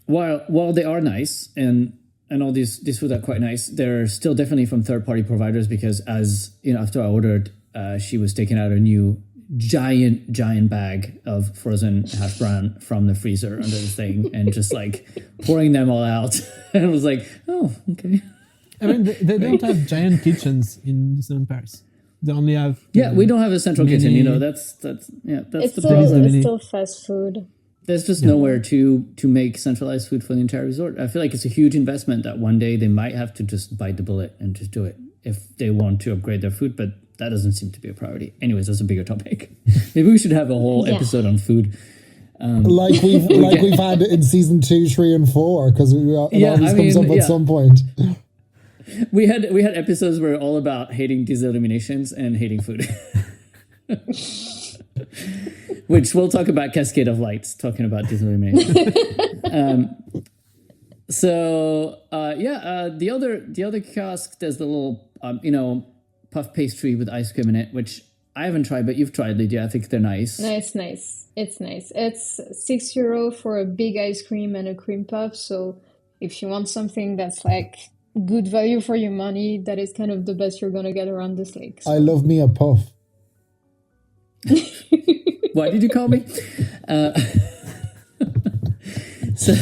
While they are nice, and all these food are quite nice, they're still definitely from third-party providers, because as after I ordered, she was taking out a new giant bag of frozen hash brown from the freezer under the thing, and just like pouring them all out. And I was like, oh, okay. I mean, they don't have giant kitchens in Disneyland Paris. They only have we don't have a central kitchen. That's it's the still fast food. There's just nowhere to make centralized food for the entire resort. I feel like it's a huge investment that one day they might have to just bite the bullet and just do it if they want to upgrade their food, but that doesn't seem to be a priority. Anyways, that's a bigger topic. Maybe we should have a whole episode on food. Like we've had in season 2, 3, and 4, because it always comes up at some point. We had episodes where all about hating diesel illuminations and hating food. Which we'll talk about Cascade of Lights, talking about diesel illumination. The other kiosk, there's the little puff pastry with ice cream in it, which I haven't tried, but you've tried, Lydia. I think they're nice. No, it's nice. It's nice. It's €6 for a big ice cream and a cream puff. So If you want something that's like good value for your money, that is kind of the best you're gonna get around this lake. So. I love me a puff. What did you call me? So,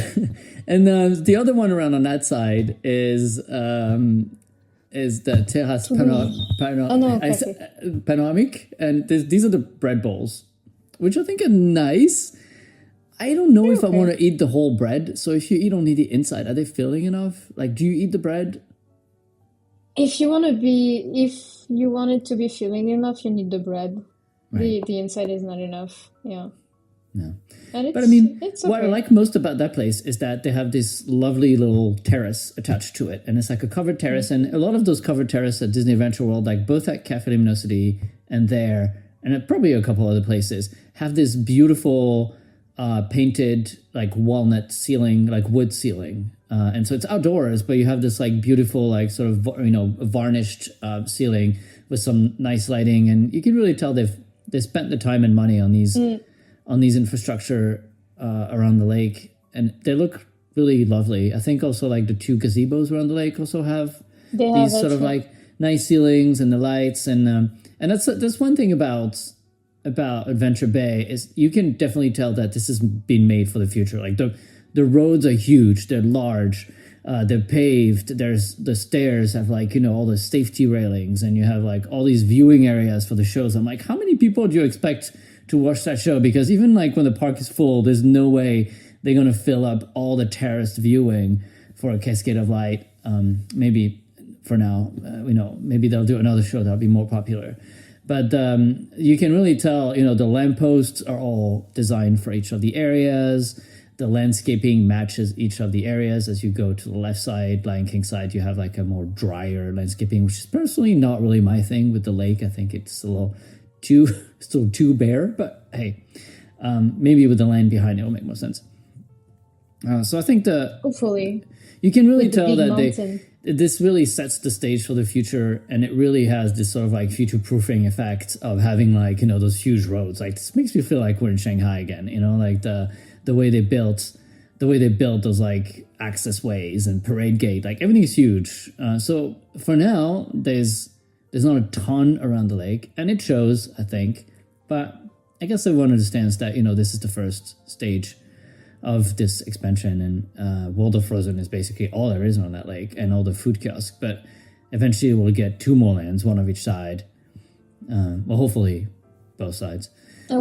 and the other one around on that side is the terrasse panoramique, and these are the bread bowls, which I think are nice. I don't know if I want to eat the whole bread. So if you eat only the inside, are they filling enough? Like, do you eat the bread? If you want it to be filling enough, you need the bread. Right. The inside is not enough. Yeah. No. But I mean, it's what I like most about that place is that they have this lovely little terrace attached to it. And it's like a covered terrace. And a lot of those covered terraces at Disney Adventure World, like both at Cafe Luminosity and there, and at probably a couple other places, have this beautiful painted like walnut ceiling, like wood ceiling. And so it's outdoors, but you have this like beautiful, like sort of, varnished ceiling with some nice lighting. And you can really tell they spent the time and money on these infrastructure around the lake, and they look really lovely. I think also like the 2 gazebos around the lake also have these sort of like nice ceilings and the lights, and that's one thing about Adventure Bay is you can definitely tell that this has been made for the future. Like the roads are huge, they're large, they're paved. There's the stairs have like all the safety railings, and you have like all these viewing areas for the shows. I'm like, how many people do you expect to watch that show? Because even like when the park is full, there's no way they're going to fill up all the terraced viewing for a Cascade of Light. Maybe for now, maybe they'll do another show that'll be more popular. But you can really tell, the lampposts are all designed for each of the areas. The landscaping matches each of the areas. As you go to the left side, Lion King side, you have like a more drier landscaping, which is personally not really my thing with the lake. I think it's a little still too bare, but hey, maybe with the land behind it will make more sense. So I think hopefully you can really tell that this really sets the stage for the future, and it really has this sort of like future proofing effect of having like those huge roads. Like this makes me feel like we're in Shanghai again. Like the way they built those like access ways and parade gate, like everything is huge. So for now, there's not a ton around the lake, and it shows, I think. But I guess everyone understands that, this is the first stage of this expansion, and World of Frozen is basically all there is on that lake and all the food kiosks. But eventually we'll get 2 more lands, one of each side. Well, hopefully both sides. And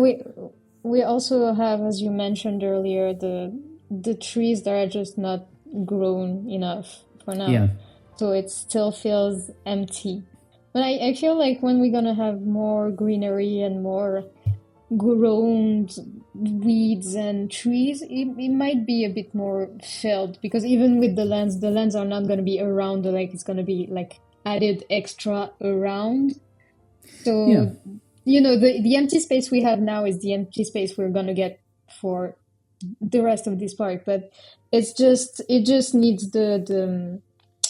we also have, as you mentioned earlier, the trees that are just not grown enough for now. Yeah. So it still feels empty. But I feel like when we're going to have more greenery and more grown weeds and trees, it might be a bit more filled, because even with the lands are not going to be around the lake. It's going to be like added extra around. So, the empty space we have now is the empty space we're going to get for the rest of this park. But it just needs the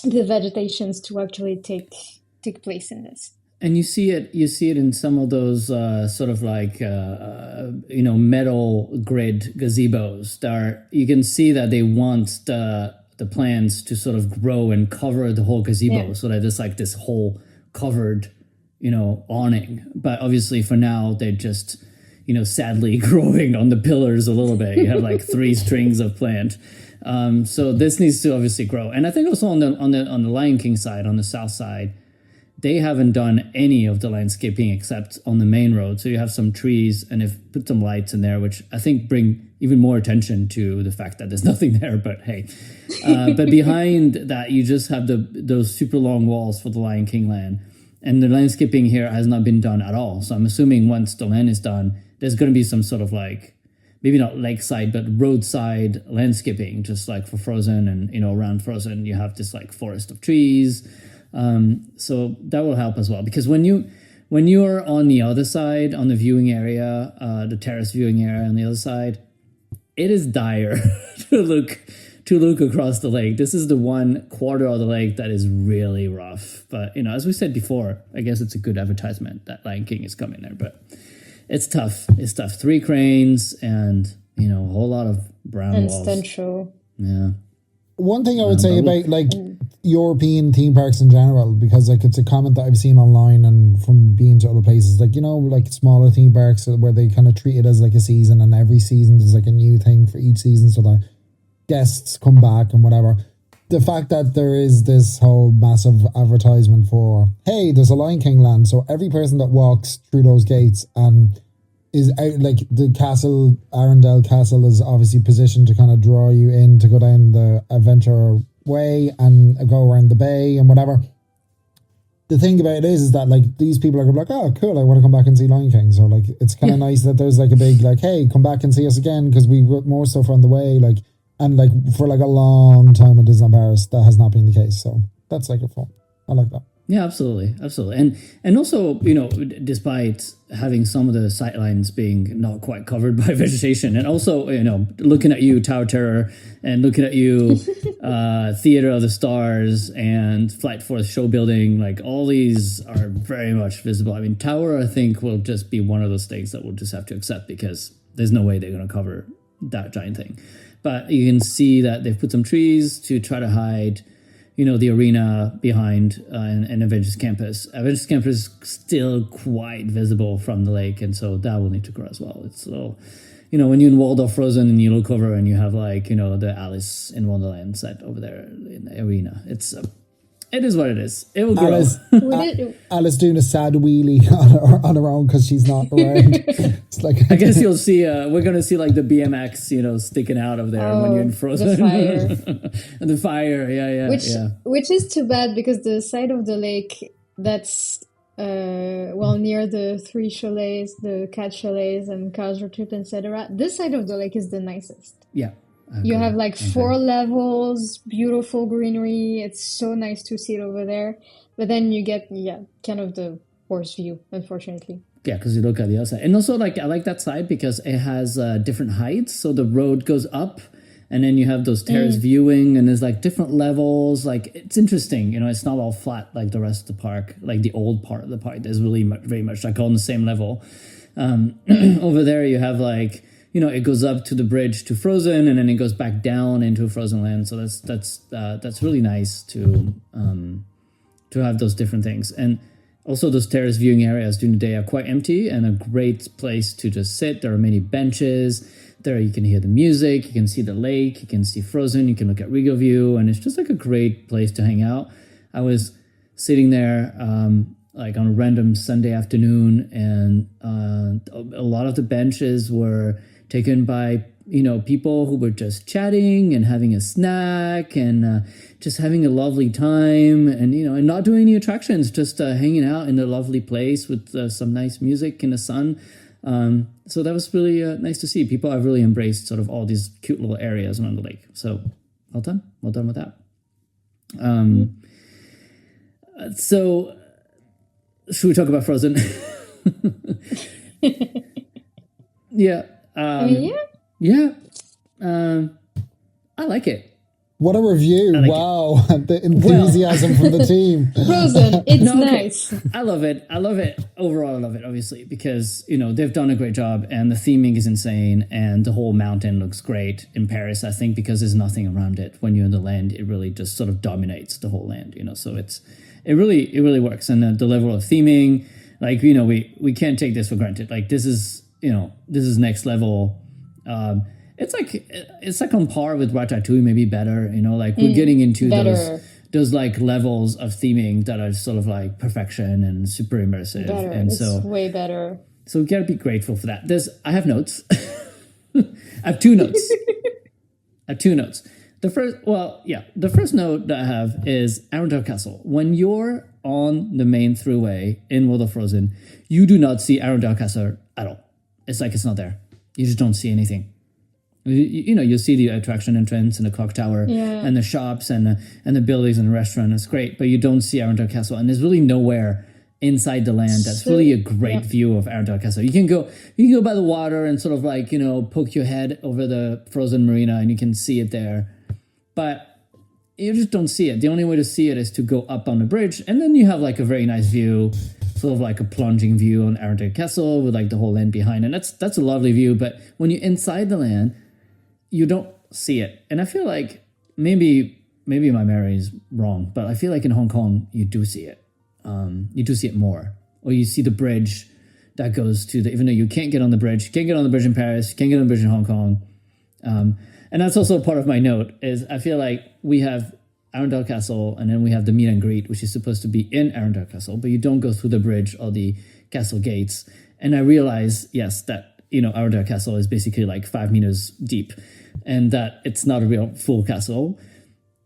vegetations to actually take place in this. And you see it in some of those sort of like metal grid gazebos that you can see that they want the plants to sort of grow and cover the whole gazebo, so that it's like this whole covered awning. But obviously for now they're just sadly growing on the pillars a little bit. You have like 3 strings of plant. So this needs to obviously grow. And I think also on the Lion King side, on the south side, they haven't done any of the landscaping except on the main road. So you have some trees, and they've put some lights in there, which I think bring even more attention to the fact that there's nothing there. But hey, but behind that, you just have those super long walls for the Lion King land. And the landscaping here has not been done at all. So I'm assuming once the land is done, there's going to be some sort of like, maybe not lakeside, but roadside landscaping, just like for Frozen. And, around Frozen, you have this like forest of trees. So that will help as well, because when you're on the other side, on the viewing area, the terrace viewing area on the other side, it is dire to look across the lake. This is the one quarter of the lake that is really rough. But as we said before, I guess it's a good advertisement that Lion King is coming there. But it's tough. 3 cranes and a whole lot of brown walls. And Stencho. Yeah. One thing I would say about like European theme parks in general, because like it's a comment that I've seen online and from being to other places, like, you know, like smaller theme parks where they kind of treat it as like a season, and every season there's like a new thing for each season so that guests come back and whatever. The fact that there is this whole massive advertisement for, hey, there's a Lion King land, so every person that walks through those gates and is out, like the castle, Arendelle Castle is obviously positioned to kind of draw you in to go down the adventure way and go around the bay and whatever. The thing about it is that like these people are gonna be like, oh cool, I want to come back and see Lion King. So like it's kind of nice that there's like a big like, hey, come back and see us again because we've got more stuff on the way. Like, and like for like a long time at Disneyland Paris, that has not been the case. So that's like a fun. I like that. Yeah, absolutely, and also, you know, despite having some of the sightlines being not quite covered by vegetation, and also, you know, looking at you, Tower Terror, and looking at you, Theater of the Stars, and Flight Force Show Building, like all these are very much visible. I mean, Tower, I think, will just be one of those things that we'll just have to accept because there's no way they're going to cover that giant thing. But you can see that they've put some trees to try to hide, you know, the arena behind and Avengers Campus. Avengers Campus is still quite visible from the lake, and so that will need to grow as well. It's a little, you know, when you're in Waldorf Frozen and you look over and you have like, you know, the Alice in Wonderland set over there in the arena. It is what it is. It will grow. Alice doing a sad wheelie on her own because she's not around. It's like I guess you'll see. We're gonna see like the BMX, you know, sticking out of there when you're in Frozen. The fire. And the fire, yeah. Which is too bad because the side of the lake that's near the 3 chalets, the cat chalets and Casual Trip, etc. This side of the lake is the nicest. Yeah. You have like 4 levels, beautiful greenery. It's so nice to see it over there. But then you get, kind of the worst view, unfortunately. Yeah, because you look at the other side. And also, like, I like that side because it has different heights. So the road goes up, and then you have those terrace viewing, and there's like different levels. Like, it's interesting. You know, it's not all flat like the rest of the park, like the old part of the park. There's really very much like on the same level. Over there, you have like, you know, it goes up to the bridge to Frozen, and then it goes back down into Frozen Land. So that's really nice to have those different things. And also those terrace viewing areas during the day are quite empty and a great place to just sit. There are many benches there. You can hear the music, you can see the lake, you can see Frozen, you can look at Regal View, and it's just like a great place to hang out. I was sitting there like on a random Sunday afternoon, and a lot of the benches were taken by, you know, people who were just chatting and having a snack and just having a lovely time, and, you know, and not doing any attractions, just hanging out in a lovely place with some nice music in the sun. So that was really nice to see. People have really embraced sort of all these cute little areas around the lake. So well done with that. So should we talk about Frozen? Yeah. I like it. What a review. Wow. The enthusiasm from the team. Frozen, it's nice. I love it. Overall, I love it, obviously, because, you know, they've done a great job and the theming is insane and the whole mountain looks great in Paris, I think, because there's nothing around it. When you're in the land, it really just sort of dominates the whole land, you know, so it really works. And the level of theming, like, you know, we can't take this for granted. Like, this is next level. It's like on par with Ratatouille, maybe better, you know, like we're getting into those like levels of theming that are sort of like perfection and super immersive. And it's way better. So we gotta be grateful for that. I have notes. I have two notes. The first note that I have is Arendelle Castle. When you're on the main thruway in World of Frozen, you do not see Arendelle Castle at all. It's like it's not there. You just don't see anything. You know, you see the attraction entrance and the clock tower and the shops and the buildings and the restaurant. It's great, but you don't see Arendelle Castle, and there's really nowhere inside the land that's really a great view of Arendelle Castle. You can go by the water and sort of like, you know, poke your head over the Frozen Marina, and you can see it there, but you just don't see it. The only way to see it is to go up on the bridge, and then you have like a very nice view, sort of like a plunging view on Arendelle Castle with like the whole land behind, and that's a lovely view. But when you're inside the land, you don't see it. And I feel like maybe my memory is wrong, but I feel like in Hong Kong you do see it. You do see it more, or you see the bridge that goes to the. Even though you can't get on the bridge, you can't get on the bridge in Paris, you can't get on the bridge in Hong Kong, and that's also part of my note. Is I feel like we have Arundel Castle, and then we have the meet and greet, which is supposed to be in Arundel Castle, but you don't go through the bridge or the castle gates. And I realize, yes, that Arundel Castle is basically like 5 meters deep, and that it's not a real full castle.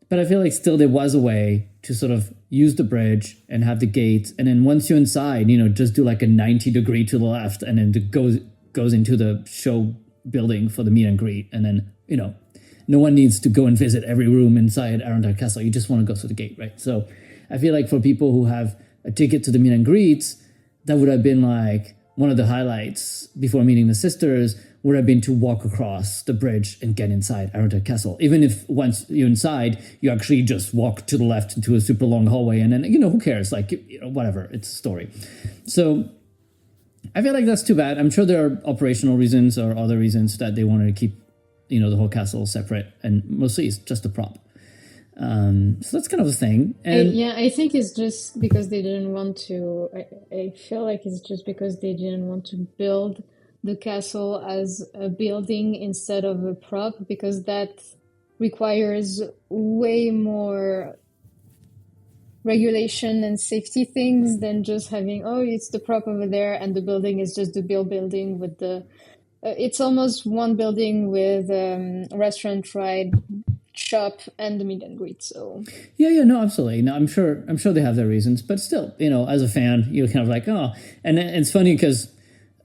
But I feel like still there was a way to sort of use the bridge and have the gate. And then once you're inside, just do like a 90-degree to the left, and then it goes into the show building for the meet and greet. And then, no one needs to go and visit every room inside Arundel Castle. You just want to go through the gate, right? So I feel like for people who have a ticket to the meet and greets, that would have been like one of the highlights before meeting the sisters would have been to walk across the bridge and get inside Arundel Castle. Even if once you're inside, you actually just walk to the left into a super long hallway, and then, who cares? Like, whatever, it's a story. So I feel like that's too bad. I'm sure there are operational reasons or other reasons that they wanted to keep, the whole castle separate, and mostly it's just a prop. So that's kind of a thing. And I think it's just because they didn't want to. I feel like it's just because they didn't want to build the castle as a building instead of a prop, because that requires way more regulation and safety things than just having, it's the prop over there and the building is just the building with the. It's almost one building with restaurant, ride, shop, and the meet and greet. So no, absolutely. No, I'm sure they have their reasons, but still, as a fan, you're kind of like, and it's funny because,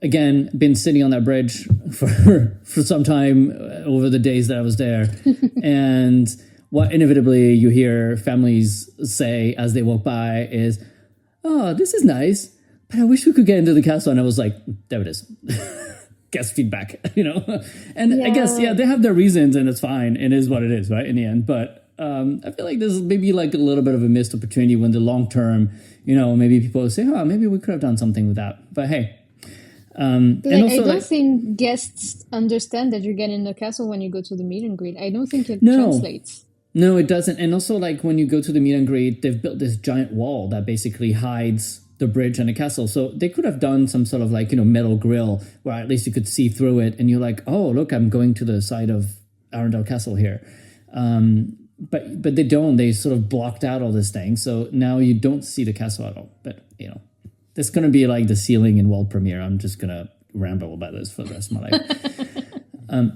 again, been sitting on that bridge for some time over the days that I was there, and what inevitably you hear families say as they walk by is, "Oh, this is nice, but I wish we could get into the castle." And I was like, "There it is." Guest feedback, and I guess, they have their reasons, and it's fine. It is what it is, right? In the end, but I feel like there's maybe like a little bit of a missed opportunity when the long term, maybe people say, maybe we could have done something with that. But hey, and also, I don't think guests understand that you're getting in the castle when you go to the meet and greet. I don't think it translates. No, it doesn't. And also, like, when you go to the meet and greet, they've built this giant wall that basically hides the bridge and the castle. So they could have done some sort of like, metal grill where at least you could see through it, and you're like, oh, look, I'm going to the side of Arundel Castle here. But they don't. They sort of blocked out all this thing. So now you don't see the castle at all. But, that's going to be like the ceiling in world premiere. I'm just going to ramble about this for the rest of my life.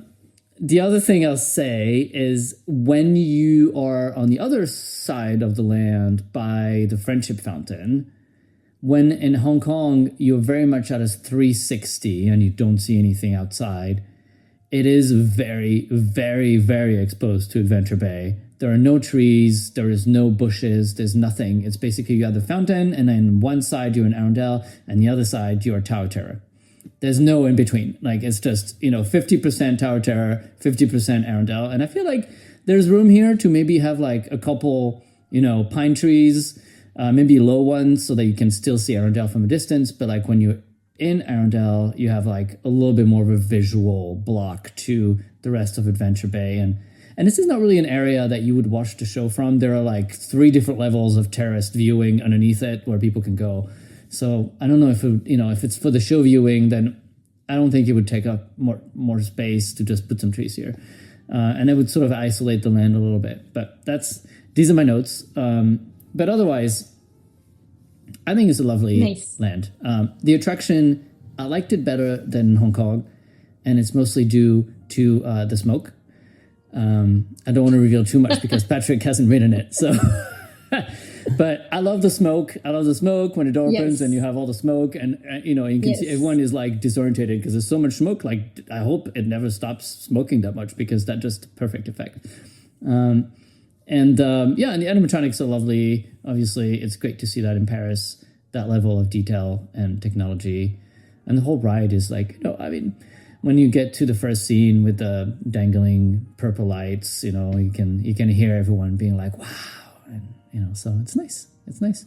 The other thing I'll say is when you are on the other side of the land by the Friendship Fountain, when in Hong Kong, you're very much at a 360 and you don't see anything outside, it is very, very, very exposed to Adventure Bay. There are no trees, there is no bushes, there's nothing. It's basically you have the fountain, and then one side you're in Arundel, and the other side you're Tower Terror. There's no in between. Like, it's just, 50% Tower Terror, 50% Arundel. And I feel like there's room here to maybe have like a couple, pine trees, maybe low ones so that you can still see Arundel from a distance. But like when you're in Arundel, you have like a little bit more of a visual block to the rest of Adventure Bay. And this is not really an area that you would watch the show from. There are like 3 different levels of terraced viewing underneath it where people can go. So I don't know if if it's for the show viewing, then I don't think it would take up more space to just put some trees here, and it would sort of isolate the land a little bit. But these are my notes. But otherwise, I think it's a lovely land. The attraction, I liked it better than Hong Kong, and it's mostly due to the smoke. I don't want to reveal too much because Patrick hasn't ridden it, so. But I love the smoke. I love the smoke when the door opens and you have all the smoke, and you can see everyone is like disorientated because there's so much smoke. Like, I hope it never stops smoking that much because that's just perfect effect. And the animatronics are lovely. Obviously, it's great to see that in Paris, that level of detail and technology, and the whole ride is like, when you get to the first scene with the dangling purple lights, you can hear everyone being like, wow. And, so it's nice. It's nice.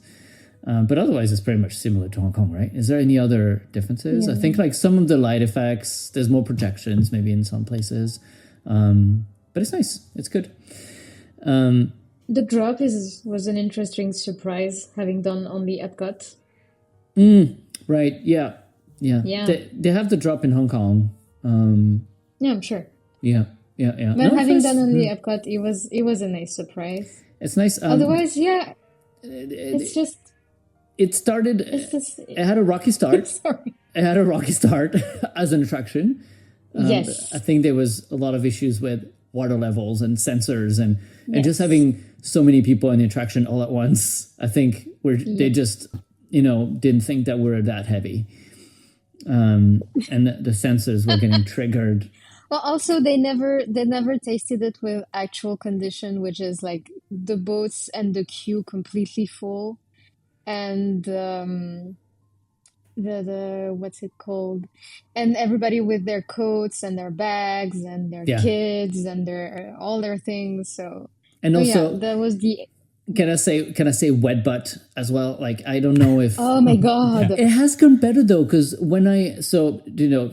But otherwise, it's pretty much similar to Hong Kong, right? Is there any other differences? Yeah. I think like some of the light effects, there's more projections maybe in some places. But it's nice. It's good. The drop was an interesting surprise, having done only Epcot. Right. Yeah. Yeah. They have the drop in Hong Kong. Yeah, I'm sure. Yeah. But No, having done only Epcot, it was a nice surprise. it's nice. Otherwise, yeah, it's just It started. it's just It had a rocky start. sorry. It had a rocky start as an attraction. Yes. I think there was a lot of issues with water levels and sensors and just Yes. having so many people in the attraction all at once. I think they just didn't think that we were that heavy, and the sensors were getting triggered. Well, also they never tasted it with actual condition, which is like the boats and the queue completely full, and the what's it called, and everybody with their coats and their bags and their Yeah. kids and their all their things. So And but also, yeah, that was the can I say wet butt as well? Like, I don't know if oh my god. it has gone better though, because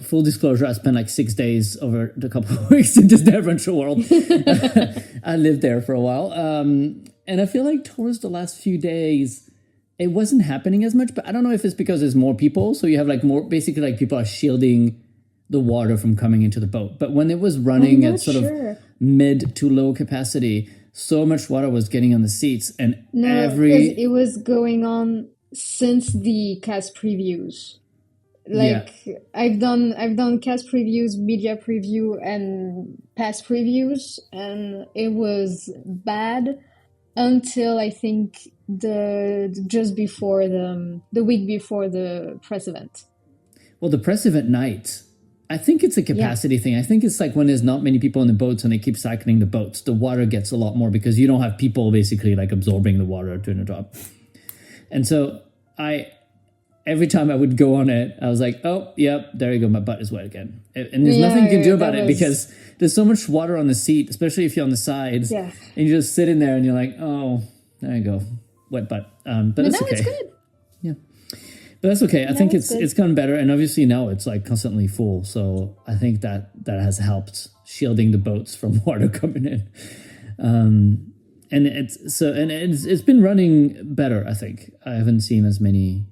full disclosure, I spent like 6 days over the couple of weeks in Disney Adventure World. I lived there for a while, and I feel like towards the last few days, it wasn't happening as much. But I don't know if it's because there's more people, so you have like more, basically like people are shielding the water from coming into the boat. But when it was running I'm at not sort sure. of mid to low capacity, so much water was getting on the seats, and No, because it was going on since the cast previews. Like I've done cast previews, media preview, and past previews, and it was bad until I think just before the week before the press event. Well, the press event night, I think it's a capacity thing. I think it's like when there's not many people in the boats and they keep cycling the boats, the water gets a lot more because you don't have people basically like absorbing the water during the drop. And so every time I would go on it, I was like, oh, yep, there you go. My butt is wet again. And there's nothing you can do about it because there's so much water on the seat, especially if you're on the sides. Yeah. And you just sit in there and you're like, oh, there you go. Wet butt. But it's okay. It's good. Yeah. But that's okay. I think it's it's gotten better. And obviously now it's like constantly full. So I think that has helped shielding the boats from water coming in. And it's been running better, I think. I haven't seen as many,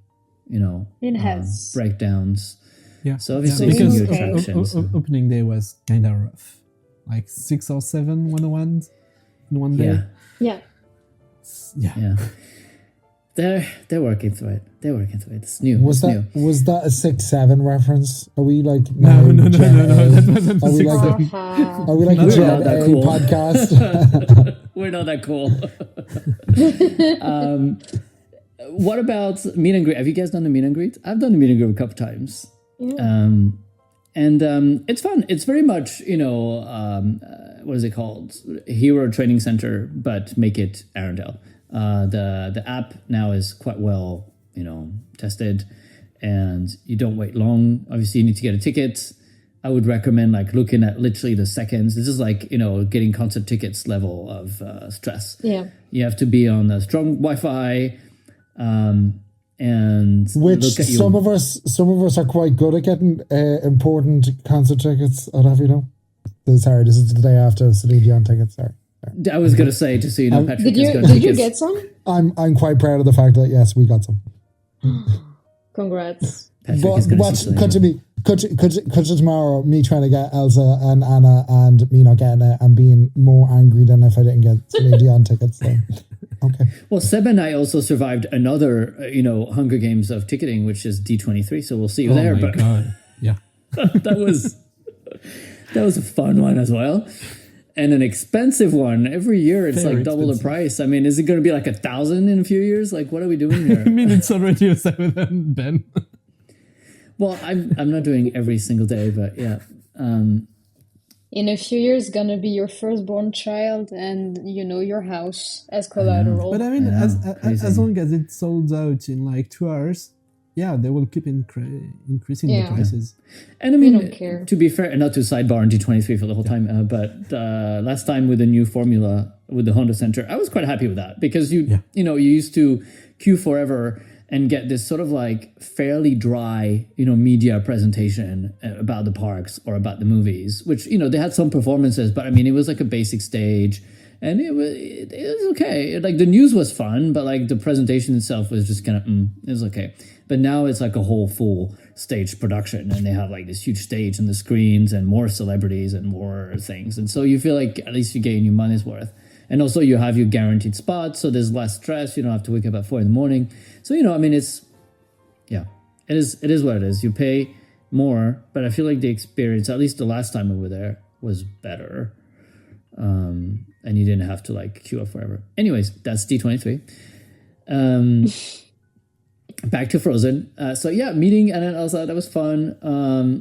It has. breakdowns. Yeah. So obviously yeah, it's a because new attraction. opening day was kind of rough, like 6 or 7 101s in one day. Yeah. Yeah. Yeah. They're working through it. It's new. Was It's new. that a 6-7 reference? Are we like No, Gen A? that wasn't Are we 6 like seven. Are we like a We're Gen not that A cool. podcast? We're not that cool. What about meet and greet? Have you guys done the meet and greet? I've done the meet and greet a couple times. Yeah. It's fun. It's very much, what is it called? Hero Training Center, but make it Arendelle. The app now is quite well, tested, and you don't wait long. Obviously, you need to get a ticket. I would recommend like looking at literally the seconds. This is like, getting concert tickets level of stress. Yeah. You have to be on a strong Wi-Fi, and Which look at some of us are quite good at getting important concert tickets. I'd have you know. Sorry, this is the day after Celine Dion tickets. Sorry. I was going to say, just so you know, Patrick Did is you going to did you get some? I'm quite proud of the fact that yes, we got some. Congrats. Patrick But is going watch, to cut to tomorrow, me trying to get Elsa and Anna and me not getting it and being more angry than if I didn't get Celine Dion tickets. So, okay. Well, Seb and I also survived another, Hunger Games of ticketing, which is D23. So we'll see you there. Oh my But God. Yeah. that was a fun one as well, and an expensive one. Every year it's Very like double the expensive. price. I mean, is it going to be like 1,000 in a few years? Like, what are we doing I here? mean, it's already a 7, Ben. Well, I'm not doing every single day, but yeah. In a few years, gonna be your firstborn child, and your house as collateral. But I mean, Crazy. as long as it sold out in like 2 hours, yeah, they will keep increasing the Yeah. prices. And I mean, don't care. to be fair, and not to sidebar on D23 for the whole time, but last time with the new formula with the Honda Center, I was quite happy with that because you used to queue forever and get this sort of like fairly dry, media presentation about the parks or about the movies, which, they had some performances, but I mean, it was like a basic stage and it was okay. Like the news was fun, but like the presentation itself was just kind of it was okay. But now it's like a whole full stage production, and they have like this huge stage and the screens and more celebrities and more things, and so you feel like at least you're getting your money's worth. And also you have your guaranteed spot, so there's less stress. You don't have to wake up at 4 a.m. So I mean, it is what it is. You pay more, but I feel like the experience, at least the last time we were there, was better. And you didn't have to like queue up forever. Anyways, that's D23. Back to Frozen. So yeah, meeting, and then also that was fun.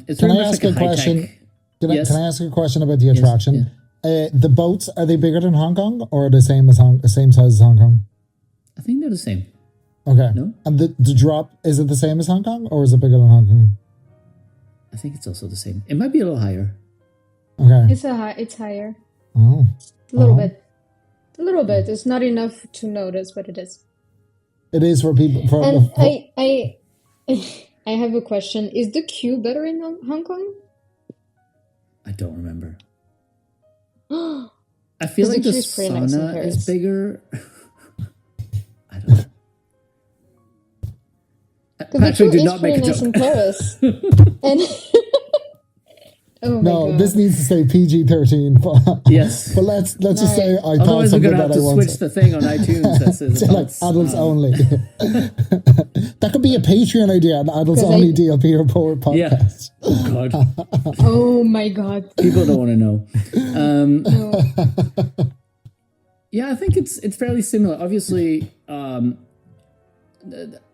It's Can very I much ask like a question? Yes. Can I ask a question about the attraction? Yeah. The boats, are they bigger than Hong Kong, or are they same size as Hong Kong? I think they're the same. Okay. No? And the drop, is it the same as Hong Kong, or is it bigger than Hong Kong? I think it's also the same. It might be a little higher. Okay. It's higher. Oh. A little bit. A little bit. It's not enough to notice, but it is. It is for people. And I have a question. Is the queue better in Hong Kong? I don't remember. I feel like the sauna is bigger. I don't know. Patrick did not make a joke. In Paris. And oh my God. This needs to say PG-13. But, yes, but let's just say I thought otherwise we're something gonna have that I to wanted. switch the thing on iTunes that says Like adults only. That could be a Patreon idea, an adults only DLP report podcast. Yeah. Oh God. Oh my God. People don't want to know. No. Yeah, I think it's fairly similar. Obviously,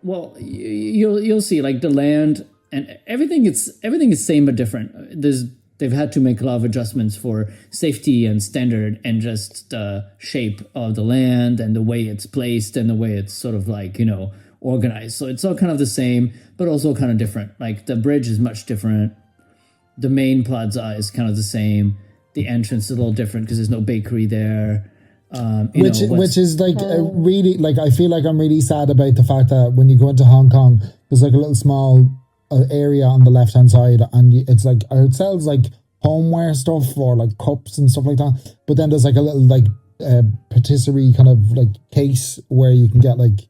well, you'll see like the land and everything is same but different. They've had to make a lot of adjustments for safety and standard and just the shape of the land and the way it's placed and the way it's sort of like, organized. So it's all kind of the same, but also kind of different. Like the bridge is much different. The main plaza is kind of the same. The entrance is a little different because there's no bakery there. Which is like really, like I feel like I'm really sad about the fact that when you go into Hong Kong, there's like a little small area on the left hand side, and it's like it sells like homeware stuff or like cups and stuff like that. But then there's like a little like patisserie kind of like case where you can get like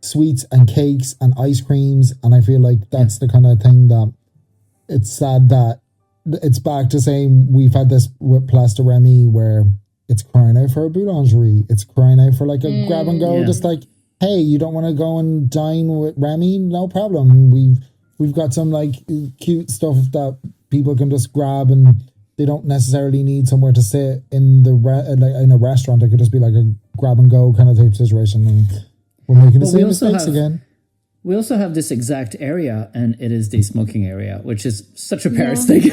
sweets and cakes and ice creams, and I feel like that's the kind of thing that it's sad that it's back to saying we've had this with Place de Remy where it's crying out for a boulangerie. It's crying out for like a grab and go. Yeah. Just like, hey, you don't want to go and dine with Remy? No problem. We've got some like cute stuff that people can just grab, and they don't necessarily need somewhere to sit in in a restaurant. It could just be like a grab and go kind of type situation. And we're making the same mistakes again. We also have this exact area, and it is the smoking area, which is such a Paris thing.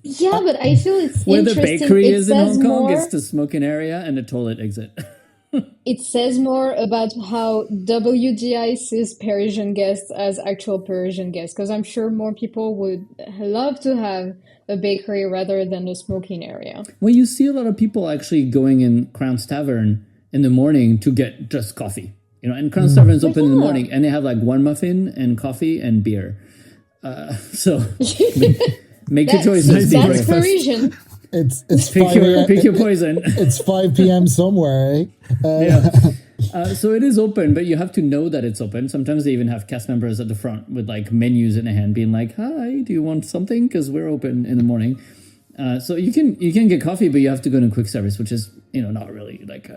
Yeah, but I feel it's where the interesting. bakery is in Hong Kong, more, it's the smoking area and the toilet exit. It says more about how WDI sees Parisian guests as actual Parisian guests, because I'm sure more people would love to have a bakery rather than a smoking area. Well, you see a lot of people actually going in Crown's Tavern in the morning to get just coffee. And Crown's Tavern is open in the morning, and they have like one muffin and coffee and beer. So make your choices. That's Parisian. It's pick your poison. It's 5 p.m. somewhere, eh? Yeah. So it is open, but you have to know that it's open. Sometimes they even have cast members at the front with like menus in a hand, being like, "Hi, do you want something? Because we're open in the morning." So you can get coffee, but you have to go to quick service, which is not really like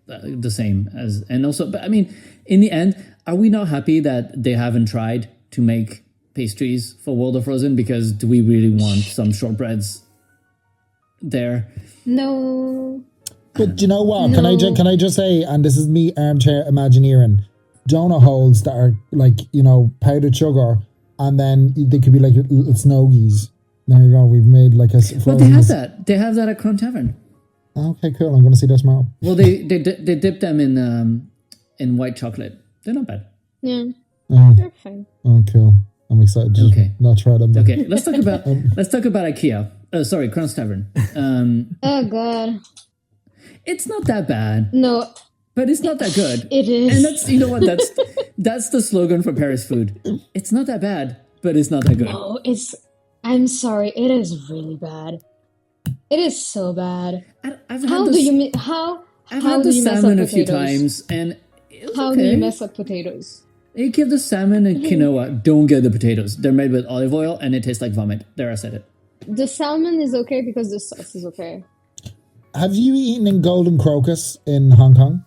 the same as. And also, but I mean, in the end, are we not happy that they haven't tried to make pastries for World of Frozen? Because do we really want some shortbreads there? No. But you know what? No. Can I just say, and this is me armchair imagineering, donut holes that are like powdered sugar, and then they could be like little snogies. There you go. We've made like a. Well, they have that. They have that at Crown Tavern. Okay, cool. I'm going to see that tomorrow. Well, they dip them in white chocolate. They're not bad. Yeah, they're fine. Oh, cool. I'm excited to not try them. Then. Okay, let's talk about IKEA. Sorry, Crown's Tavern. Oh God, it's not that bad. No, but it's not that good. It is, and that's the slogan for Paris food. It's not that bad, but it's not that good. No, I'm sorry, it is really bad. It is so bad. I've How had do this, you mi- how I've how had do the you mess up salmon a few potatoes? times, and it was How do you okay. mess up potatoes? You give the salmon and quinoa. Don't get the potatoes. They're made with olive oil, and it tastes like vomit. There, I said it. The salmon is okay because the sauce is okay. Have you eaten in Golden Crocus in Hong Kong?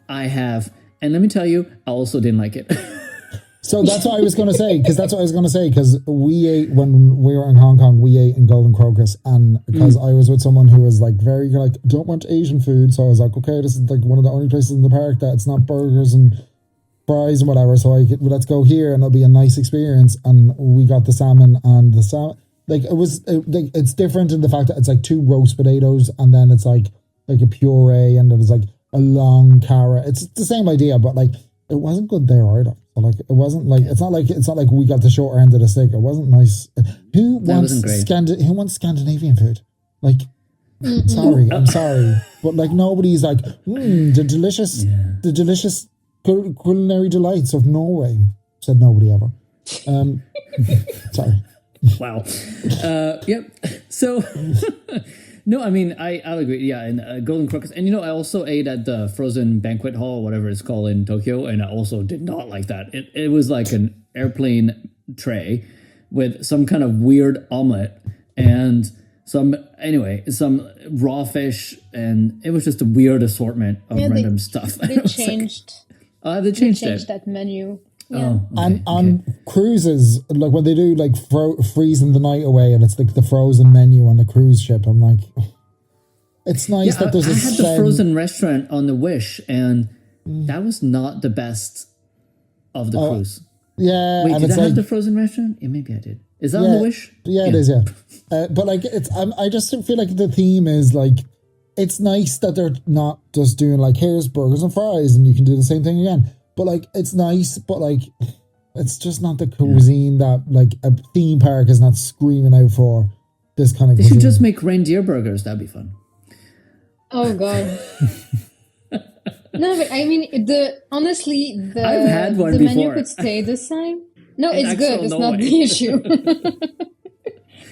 I have, and let me tell you, I also didn't like it. So that's what I was going to say, because we ate, when we were in Hong Kong, we ate in Golden Crocus, and because I was with someone who was like very like, don't want Asian food, so I was like, okay, this is like one of the only places in the park that it's not burgers and fries and whatever, so let's go here and it'll be a nice experience. And we got the salmon, and the salmon, like it's different in the fact that it's like 2 roast potatoes, and then it's like a puree, and then it's like a long carrot. It's the same idea, but like it wasn't good there either. So like it wasn't like it's not like we got the shorter end of the stick. It wasn't nice. Who wants Scandinavian food? Like, I'm sorry, but like nobody's like the delicious culinary delights of Norway. Said nobody ever. Sorry. Wow. Yep. So, no, I mean, I'll agree. Yeah, and Golden Crocus. And, I also ate at the Frozen Banquet Hall, whatever it's called in Tokyo, and I also did not like that. It was like an airplane tray with some kind of weird omelet and some raw fish, and it was just a weird assortment of random stuff. They changed. They changed that menu. Yeah. Oh, okay, And on cruises, like when they do like freezing the night away, and it's like the frozen menu on the cruise ship, I'm like, it's nice that there's I had the frozen restaurant on the Wish, and that was not the best of the cruise. Yeah. Wait, and did it's I have like, the frozen restaurant? Yeah, maybe I did. Is that on the Wish? Yeah, it is, yeah. But like, I just feel like the theme is like, it's nice that they're not just doing like, here's burgers and fries, and you can do the same thing again. But like, it's nice, but like, it's just not the cuisine that like a theme park is not screaming out for. This kind of They cuisine. should just make reindeer burgers. That'd be fun. Oh god. No, but I mean, honestly, I've had one the menu before. could stay the same. No, In it's good. actual It's no not way. the issue.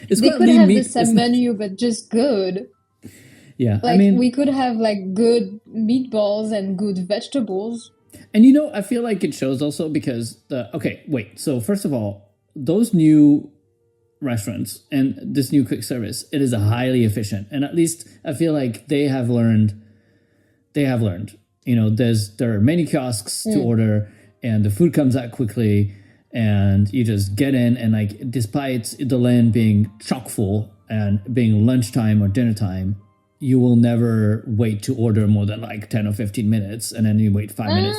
It's They got could lean have meat. the same menu, but just good. Yeah, Like I mean, we could have like good meatballs and good vegetables. and I feel like it shows also because so first of all, those new restaurants and this new quick service, it is highly efficient, and at least I feel like they have learned. There are many kiosks to order, and the food comes out quickly, and you just get in, and like despite the land being chock full and being lunchtime or dinner time, you will never wait to order more than like 10 or 15 minutes, and then you wait 5 minutes.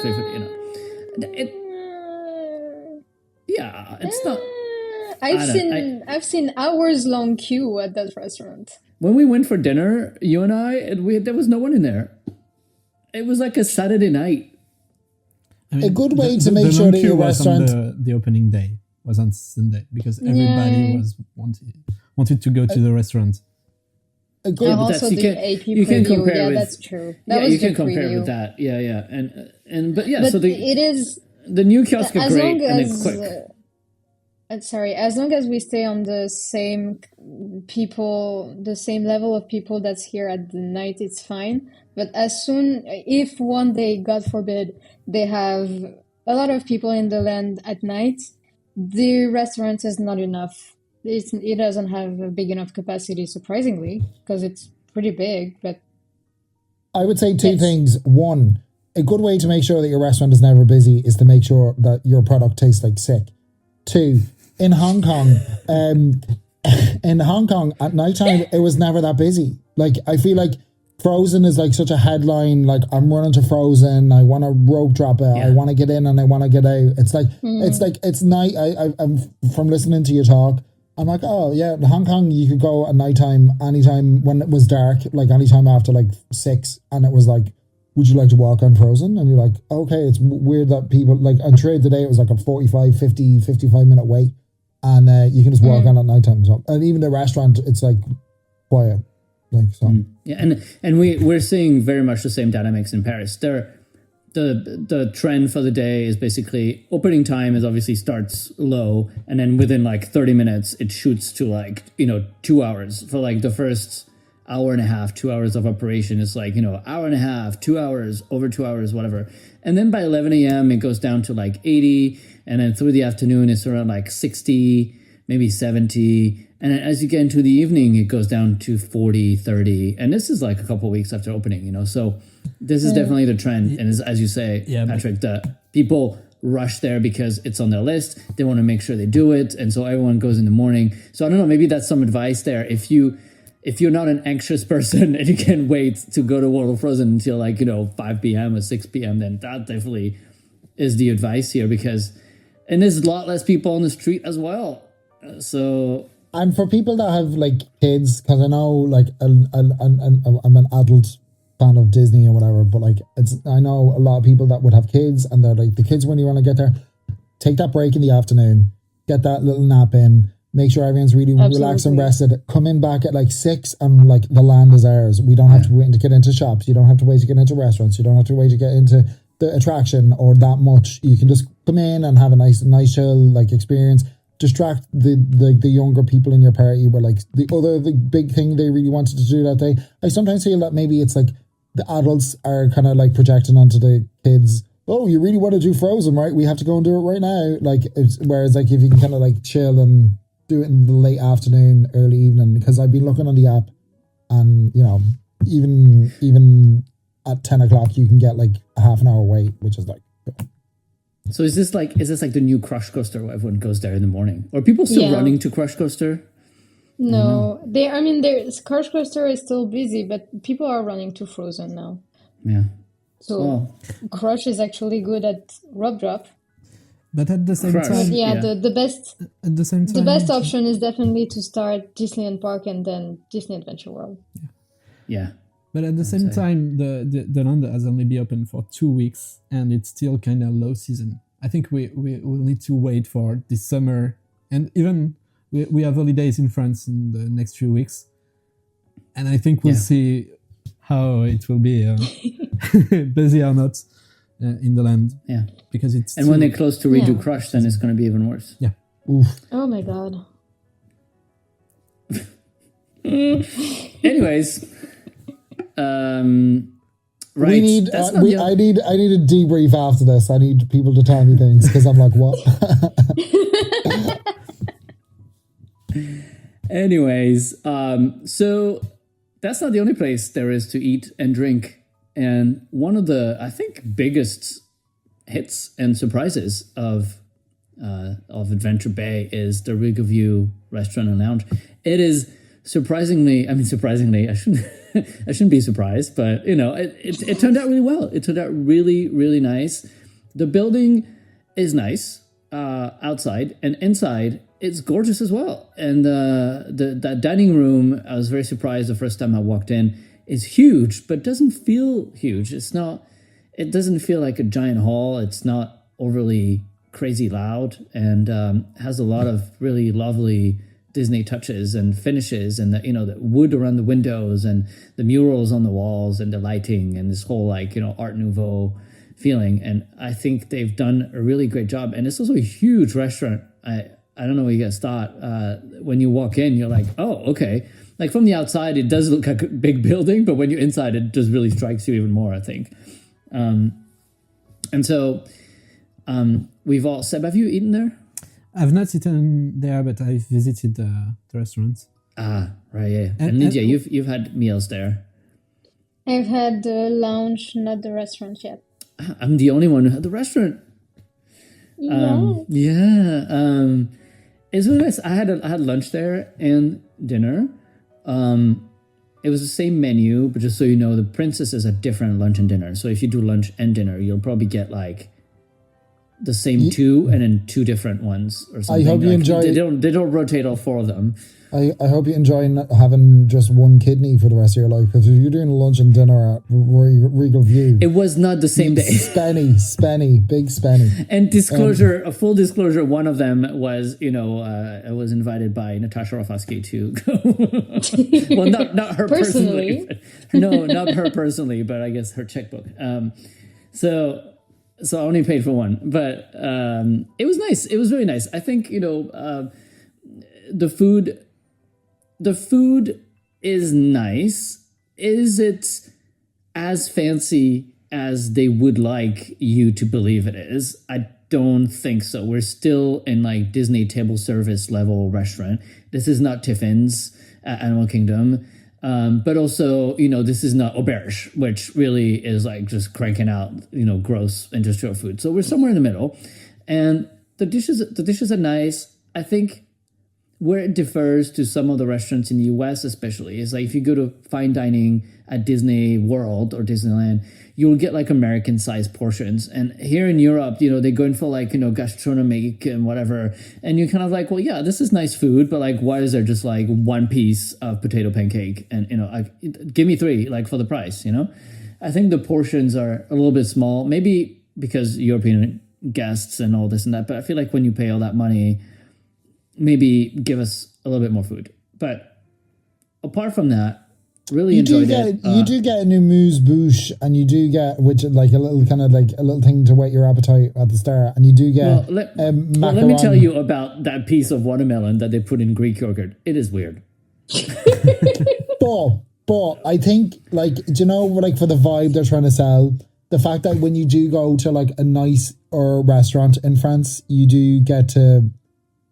It's not. I've seen hours long queue at that restaurant. When we went for dinner, you and I, there was no one in there. It was like a Saturday night. I mean, A good way to the make sure long that queue your was on restaurant- the opening day was on Sunday because everybody Yeah. was wanted to go to the restaurant. A good, And but also that's- the AP you can preview. compare Yeah, with- that's true. That was you can the compare preview. with that. Yeah. But yeah, But so it is the new kiosks are as great long and as they're quick. as long as we stay on the same the same level of people that's here at the night, it's fine. But if one day, God forbid, they have a lot of people in the land at night, the restaurant is not enough. It doesn't have a big enough capacity, surprisingly, because it's pretty big. But I would say two Yes. things. One, a good way to make sure that your restaurant is never busy is to make sure that your product tastes like sick. Two, in Hong Kong, at nighttime, it was never that busy. Like, I feel like Frozen is like such a headline. Like, I'm running to Frozen. I want to rope drop it. I Yeah. want to get in and I want to get out. It's night. I'm from listening to your talk. I'm like, oh yeah, in Hong Kong, you could go at nighttime, anytime when it was dark, like anytime after like 6, and it was like, would you like to walk on Frozen? And you're like, okay, it's weird that people, like on trade today, it was like a 45, 50, 55 minute wait, and you can just walk on at nighttime. So, and even the restaurant, it's like quiet, like so. Yeah, and we're seeing very much the same dynamics in Paris. The trend for the day is basically opening time is obviously starts low, and then within like 30 minutes it shoots to like 2 hours for like the first hour and a half, 2 hours of operation. It's like, hour and a half, 2 hours, over 2 hours, whatever. And then by 11 a.m., it goes down to like 80. And then through the afternoon, it's around like 60, maybe 70. And then as you get into the evening, it goes down to 40, 30. And this is like a couple of weeks after opening, So this is definitely the trend. And as you say, Patrick, the people rush there because it's on their list. They want to make sure they do it. And so everyone goes in the morning. So I don't know, maybe that's some advice there. If you're not an anxious person and you can't wait to go to World of Frozen until like, 5 p.m. or 6 p.m., then that definitely is the advice here and there's a lot less people on the street as well. So... And for people that have like kids, because I know like I'm an adult fan of Disney or whatever, but like I know a lot of people that would have kids and they're like, the kids, when you want to get there, take that break in the afternoon, get that little nap in, make sure everyone's really relaxed and rested, come in back at like 6 and like the land is ours. We don't have to wait to get into shops. You don't have to wait to get into restaurants. You don't have to wait to get into the attraction or that much. You can just come in and have a nice chill like experience. Distract the younger people in your party. Where like the big thing they really wanted to do that day. I sometimes feel that maybe it's like the adults are kind of like projecting onto the kids. Oh, you really want to do Frozen, right? We have to go and do it right now. Like whereas like if you can kind of like chill and do it in the late afternoon, early evening. Because I've been looking on the app, and even at 10 o'clock you can get like a half an hour wait, which is like. So is this like the new Crush Coaster where everyone goes there in the morning? Or are people still running to Crush Coaster? No, Crush Coaster is still busy, but people are running to Frozen now. Yeah. So Crush is actually good at rope drop. But at the same time, the best at the same time, the best option is definitely to start Disneyland Park and then Disney Adventure World. Yeah. But at the same time, the land has only been open for 2 weeks, and it's still kind of low season. I think we will need to wait for this summer, and even we have holidays in France in the next few weeks, and I think we'll see how it will be busy or not in the land. Yeah, because it's when they're close to redo Crush, then it's going to be even worse. Yeah. Oof. Oh my god. Anyways. Right. I need a debrief after this. I need people to tell me things because I'm like, what? Anyways, so that's not the only place there is to eat and drink. And one of the, I think, biggest hits and surprises of Adventure Bay is the Riverview Restaurant and Lounge. It is surprisingly, I shouldn't be surprised, but it turned out really well. It turned out really, really nice. The building is nice outside, and inside it's gorgeous as well. And that dining room, I was very surprised the first time I walked in. It's huge, but doesn't feel huge. It doesn't feel like a giant hall. It's not overly crazy loud, and has a lot of really lovely Disney touches and finishes, and the wood around the windows and the murals on the walls and the lighting and this whole Art Nouveau feeling. And I think they've done a really great job. And it's also a huge restaurant. I don't know what you guys thought. When you walk in, you're like, oh, okay. Like from the outside, it does look like a big building, but when you're inside, it just really strikes you even more, I think. And so we've all... Seb, have you eaten there? I've not eaten there, but I've visited the restaurants. Ah, right, yeah. And Lydia, you've had meals there. I've had the lounge, not the restaurant yet. I'm the only one who had the restaurant. It's really nice. I had lunch there and dinner. It was the same menu, but just so you know, the princesses are different lunch and dinner. So if you do lunch and dinner, you'll probably get like the same two and then two different ones or something. I hope you enjoy. They don't rotate all four of them. I hope you enjoy not having just one kidney for the rest of your life, because if you're doing lunch and dinner at Regal View, it was not the same day. Spenny, big Spenny. And a full disclosure, one of them was, I was invited by Natasha Rofsky to go. Well, not her personally. No, not her personally, but I guess her checkbook. So I only paid for one, but it was nice. It was really nice. I think, the food is nice. Is it as fancy as they would like you to believe it is? I don't think so. We're still in like Disney table service level restaurant. This is not Tiffin's at Animal Kingdom. But also, this is not auberge, which really is like just cranking out, gross industrial food. So we're somewhere in the middle. And the dishes are nice. I think where it differs to some of the restaurants in the US especially is like if you go to fine dining at Disney World or Disneyland, you'll get like American sized portions. And here in Europe, they're going for like, gastronomic and whatever. And you're kind of like, well, yeah, this is nice food, but like, why is there just like one piece of potato pancake? And, give me three, like for the price, I think the portions are a little bit small, maybe because European guests and all this and that. But I feel like when you pay all that money, maybe give us a little bit more food. But apart from that, really enjoyed it. You do get a new mousse bouche, and you do get, which is like a little kind of like a little thing to whet your appetite at the start, and you do get. Let me tell you about that piece of watermelon that they put in Greek yogurt. It is weird. but I think like like for the vibe they're trying to sell, the fact that when you do go to like a nice restaurant in France, you do get to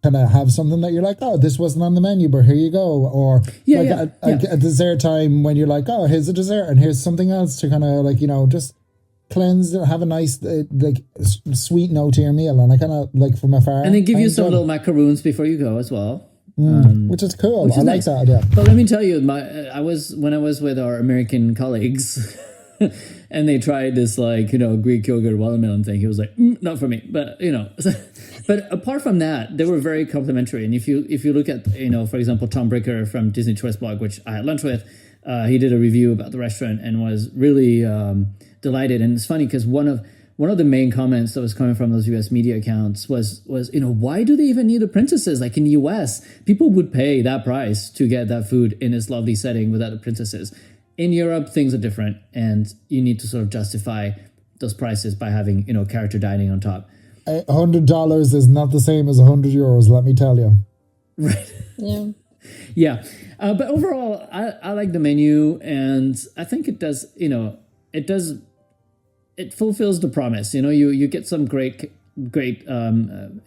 kind of have something that you're like, oh, this wasn't on the menu, but here you go. Or a dessert time when you're like, oh, here's a dessert and here's something else to kind of like, just cleanse, have a nice sweet note to your meal. And I kind of like from afar. And they give you some little macaroons before you go as well. Which is cool. I like that idea. But let me tell you, when I was with our American colleagues and they tried this like, Greek yogurt watermelon thing, he was like, not for me. But, but apart from that, they were very complimentary. And if you look at, for example, Tom Bricker from Disney Choice Blog, which I had lunch with, he did a review about the restaurant and was really delighted. And it's funny because one of the main comments that was coming from those US media accounts was why do they even need the princesses? Like in the US, people would pay that price to get that food in this lovely setting without the princesses. In Europe, things are different, and you need to sort of justify those prices by having, character dining on top. $100 is not the same as €100, let me tell you. Right. Yeah. Yeah. But overall, I like the menu, and I think it does, it fulfills the promise. You get some great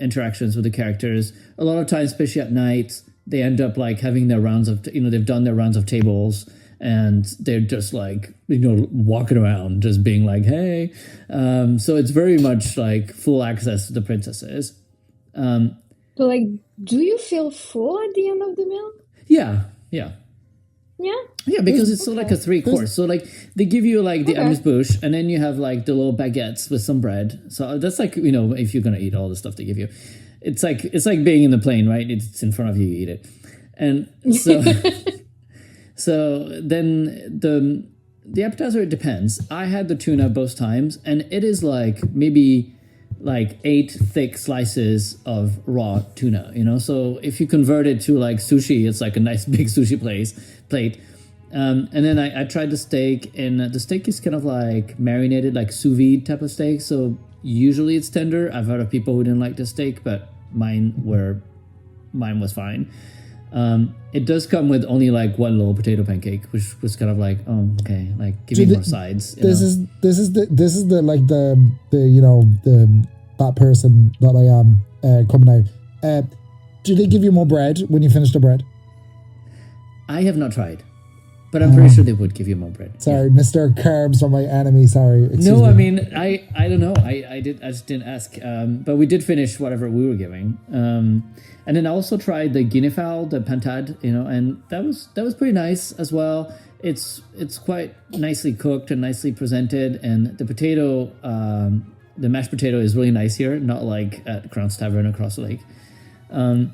interactions with the characters. A lot of times, especially at night, they end up like having their rounds of, they've done their rounds of tables. And they're just like, walking around, just being like, hey. So it's very much like full access to the princesses. But like, do you feel full at the end of the meal? Yeah. Yeah? Yeah, because it's sort of like a 3-course. So like they give you like the amuse-bouche, and then you have like the little baguettes with some bread. So that's like, if you're going to eat all the stuff they give you. It's like being in the plane, right? It's in front of you, you eat it. And so... So then the appetizer, it depends. I had the tuna both times, and it is like maybe like 8 thick slices of raw tuna, So if you convert it to like sushi, it's like a nice big sushi plate. And then I tried the steak, and the steak is kind of like marinated, like sous vide type of steak. So usually it's tender. I've heard of people who didn't like the steak, but mine was fine. It does come with only like one little potato pancake, which was kind of like, oh, okay, like give me more sides. This is the like the that person that I am coming out. Do they give you more bread when you finish the bread? I have not tried, but I'm pretty sure they would give you more bread. Sorry, yeah. Mr. Carbs are my enemy. Sorry. No, I mean I don't know. I just didn't ask. But we did finish whatever we were giving. And then I also tried the guinea fowl, the pantade, and that was pretty nice as well. It's quite nicely cooked and nicely presented, and the potato, the mashed potato is really nice here, not like at Crown's Tavern across the lake. And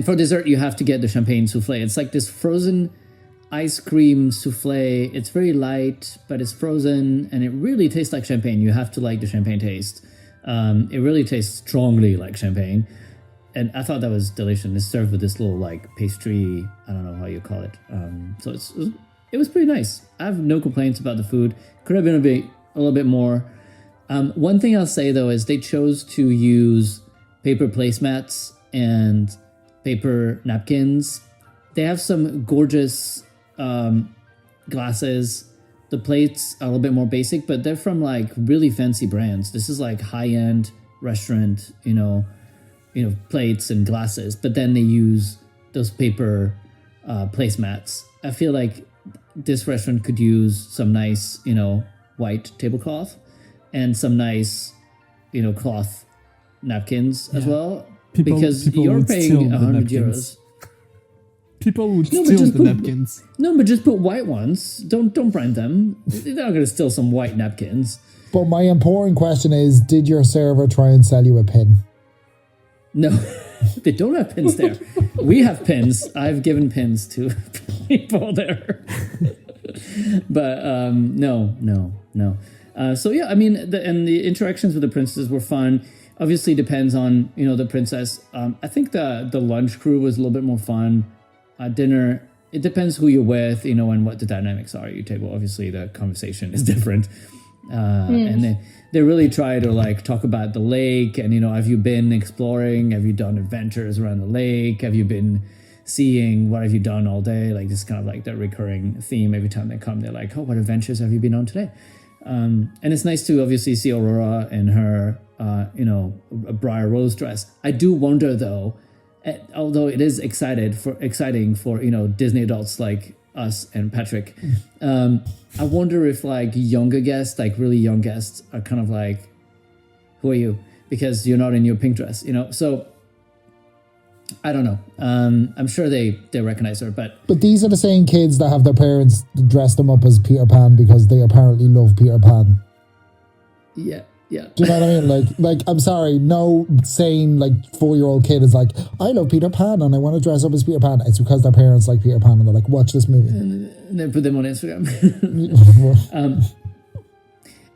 for dessert, you have to get the champagne souffle. It's like this frozen ice cream souffle. It's very light, but it's frozen, and it really tastes like champagne. You have to like the champagne taste. It really tastes strongly like champagne. And I thought that was delicious. It's served with this little like pastry. I don't know how you call it. So it was pretty nice. I have no complaints about the food. Could have been a little bit more. One thing I'll say though is they chose to use paper placemats and paper napkins they have some gorgeous glasses. The plates are a little bit more basic, but they're from like really fancy brands. This is like high-end restaurant, plates and glasses, but then they use those paper placemats. I feel like this restaurant could use some nice, white tablecloth and some nice, cloth napkins as well. Because you're would paying steal the 100 napkins. euros. People would steal the napkins. No, but just put white ones. Don't brand them. They're not going to steal some white napkins. But my important question is, did your server try and sell you a pin? No, they don't have pins there. We have pins. I've given pins to people there. But no. So yeah, I mean, the interactions with the princesses were fun. Obviously, depends on the princess. I think the lunch crew was a little bit more fun. Dinner, it depends who you're with, and what the dynamics are at your table. Obviously, the conversation is different. And they really try to like talk about the lake and, have you been exploring? Have you done adventures around the lake? Have you been seeing? What have you done all day? Like this kind of like the recurring theme every time they come. They're like, oh, what adventures have you been on today? And it's nice to obviously see Aurora in her, a briar rose dress. I do wonder though, although it is exciting for Disney adults like us and Patrick, I wonder if like younger guests, like really young guests, are kind of like, who are you? Because you're not in your pink dress, So I don't know. I'm sure they recognize her, but these are the same kids that have their parents dress them up as Peter Pan because they apparently love Peter Pan. Yeah. Do you know what I mean? Like I'm sorry, no sane like 4-year-old kid is like, I love Peter Pan and I want to dress up as Peter Pan. It's because their parents like Peter Pan and they're like, watch this movie. And they put them on Instagram.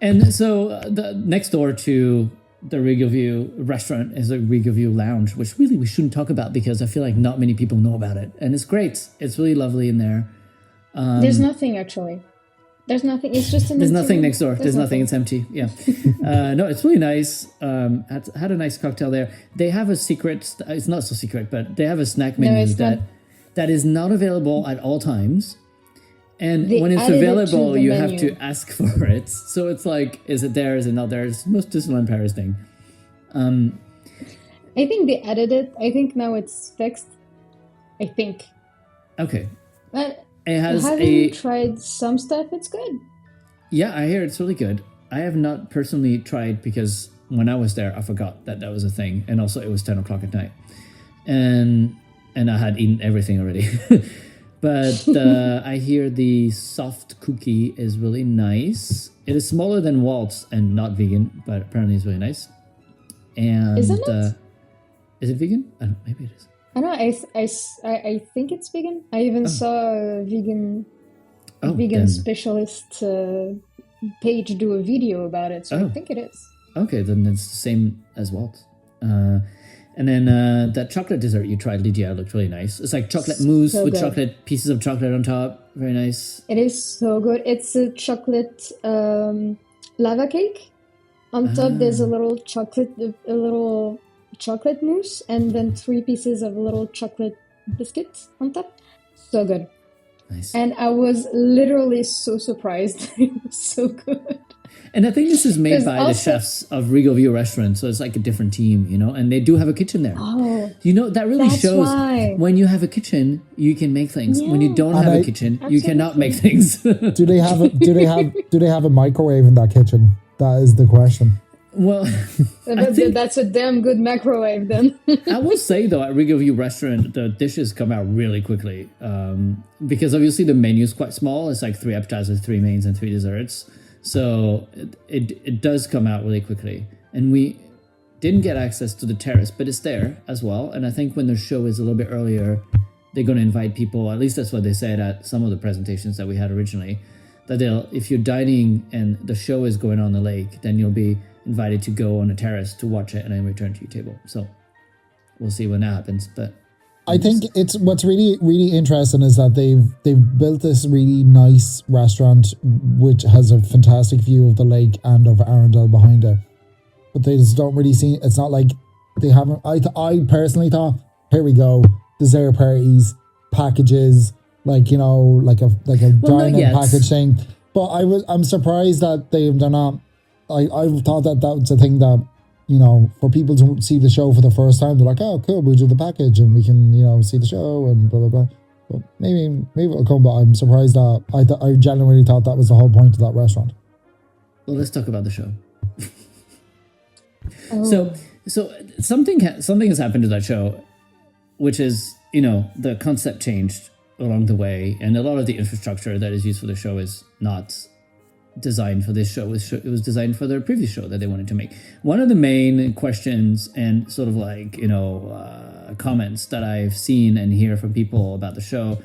And so the next door to the Regal View restaurant is a Regal View lounge, which really we shouldn't talk about because I feel like not many people know about it. And it's great. It's really lovely in there. There's nothing actually. There's nothing. It's just an. There's nothing next door. There's nothing. It's empty. Yeah. No, it's really nice. Had a nice cocktail there. They have a secret. It's not so secret, but they have a snack menu that is not available at all times. And when it's available, you have to ask for it. So it's like, is it there? Is it not there? It's the most Disneyland Paris thing. I think they added it. I think now it's fixed. I think. Okay. But it has having tried some stuff, it's good. Yeah, I hear it's really good. I have not personally tried because when I was there, I forgot that was a thing. And also it was 10 o'clock at night. And I had eaten everything already. But I hear the soft cookie is really nice. It is smaller than Walt's and not vegan, but apparently it's really nice. And isn't it? Is it vegan? I don't know, maybe it is. I don't know. I think it's vegan. I even saw a vegan specialist page do a video about it, so I think it is. Okay, then it's the same as Walt's. And then that chocolate dessert you tried, Lydia, looked really nice. It's like chocolate mousse with chocolate pieces of chocolate on top. Very nice. It is so good. It's a chocolate lava cake. On top, there's a little chocolate mousse, and then 3 pieces of little chocolate biscuits on top. So good. Nice. And I was literally so surprised. It was so good. And I think this is made by the chefs of Regal View Restaurant, so it's like a different team, and they do have a kitchen there. Oh, that really shows when you have a kitchen, you can make things. Yeah. When you don't have a kitchen, you cannot make things. Do they have a microwave in that kitchen? That is the question. Well, that's a damn good microwave then. I will say though, at Regal View Restaurant, the dishes come out really quickly because obviously the menu is quite small. It's like 3 appetizers, 3 mains, and 3 desserts. So it does come out really quickly. And we didn't get access to the terrace, but it's there as well. And I think when the show is a little bit earlier, they're going to invite people, at least that's what they said at some of the presentations that we had originally, that if you're dining and the show is going on the lake, then you'll be invited to go on a terrace to watch it and then return to your table. So we'll see when that happens. But I think it's what's really, really interesting is that they've built this really nice restaurant which has a fantastic view of the lake and of Arundel behind it. But they just don't really see. It's not like they haven't. I personally thought, here we go, dessert parties, packages, like, you know, like a Well, not dining yet. package thing. But I'm surprised that they're not. I thought that was a thing that, you know, for people to see the show for the first time, they're like, oh, cool, we do the package and we can, you know, see the show and blah blah blah. But maybe it'll come. But I'm surprised that I genuinely thought that was the whole point of that restaurant. Well, let's talk about the show. Oh. So something has happened to that show, which is, you know, the concept changed along the way, and a lot of the infrastructure that is used for the show is not designed for this show. It was designed for their previous show that they wanted to make. One of the main questions and sort of like, you know, comments that I've seen and hear from people about the show,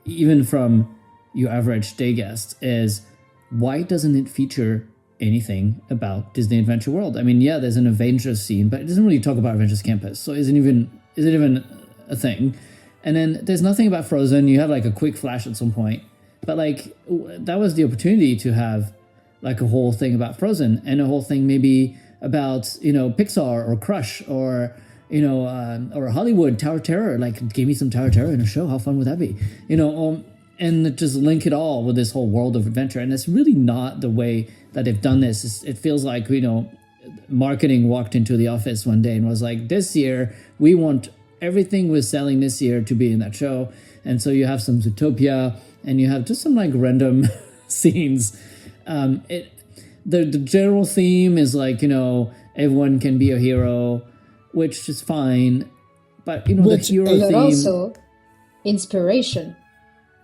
even from your average day guest, is why doesn't it feature anything about Disney Adventure World? I mean, yeah, there's an Avengers scene, but it doesn't really talk about Avengers Campus, so is it even a thing? And then there's nothing about Frozen. You have like a quick flash at some point, but like that was the opportunity to have like a whole thing about Frozen and a whole thing maybe about, you know, Pixar or Crush or, you know, or Hollywood, Tower of Terror. Like, give me some Tower of Terror in a show. How fun would that be? You know, and just link it all with this whole world of adventure. And it's really not the way that they've done this. It feels like, you know, marketing walked into the office one day and was like, this year we want everything we're selling this year to be in that show. And so you have some Zootopia and you have just some like random scenes. The general theme is like, you know, everyone can be a hero, which is fine. But, you know, the hero But theme... also inspiration.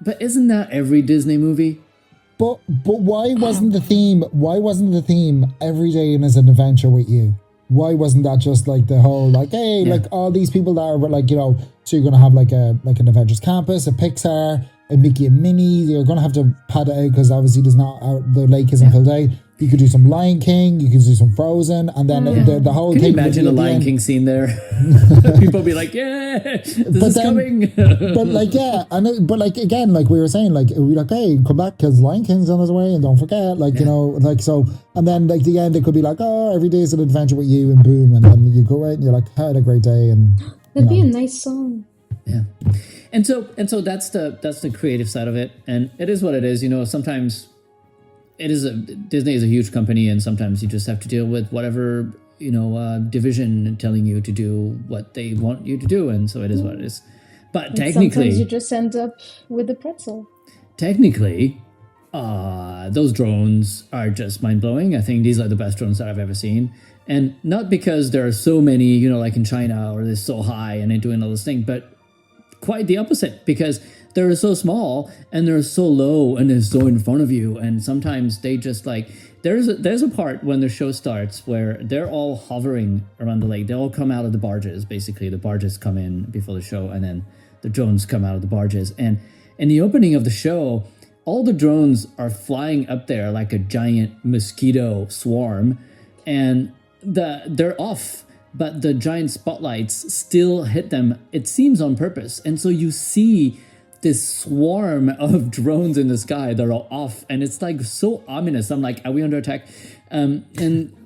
But isn't that every Disney movie? But why wasn't the theme? Why wasn't the theme every day is an adventure with you? Why wasn't that just like the whole like, hey, like all these people that are like, you know, so you're gonna have like an Avengers Campus, a Pixar, a Mickey and Minnie. You're gonna have to pad it out because obviously the lake isn't filled out. You could do some Lion King, you could do some Frozen, and then the whole Can thing. you imagine a Lion King scene there? People be like, yeah, this is coming. But like, yeah, but like again, like we were saying, like we like, hey, come back because Lion King's on his way, and don't forget, like you know, like so, and then like the end, it could be like, oh, every day is an adventure with you, and boom, and then you go out and you're like, had a great day, and That'd be a nice song. Yeah, and so that's the creative side of it, and it is what it is. You know, sometimes Disney is a huge company, and sometimes you just have to deal with whatever, you know, division telling you to do what they want you to do, and so it is what it is. But And technically, sometimes you just end up with the pretzel. technically, those drones are just mind blowing. I think these are the best drones that I've ever seen, and not because there are so many, you know, like in China, or they're so high and they're doing all this thing, but quite the opposite, because they're so small and they're so low and they're so in front of you, and sometimes they just like there's a part when the show starts where they're all hovering around the lake. They all come out of the barges. Basically, the barges come in before the show, and then the drones come out of the barges. And in the opening of the show, all the drones are flying up there like a giant mosquito swarm, and they're off. But the giant spotlights still hit them, it seems on purpose. And so you see this swarm of drones in the sky that are off, and it's like so ominous. I'm like, are we under attack? And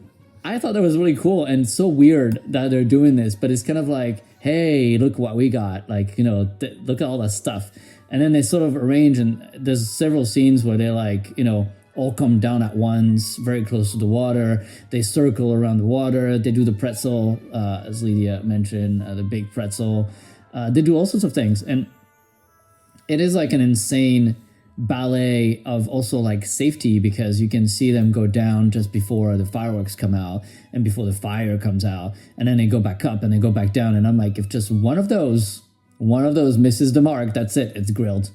I thought that was really cool and so weird that they're doing this, but it's kind of like, hey, look what we got. Like, you know, look at all that stuff. And then they sort of arrange, and there's several scenes where they like, you know, all come down at once, very close to the water. They circle around the water. They do the pretzel, as Lydia mentioned, the big pretzel. They do all sorts of things. And it is like an insane ballet of also like safety, because you can see them go down just before the fireworks come out and before the fire comes out. And then they go back up and they go back down. And I'm like, if just one of those misses the mark, that's it. It's grilled.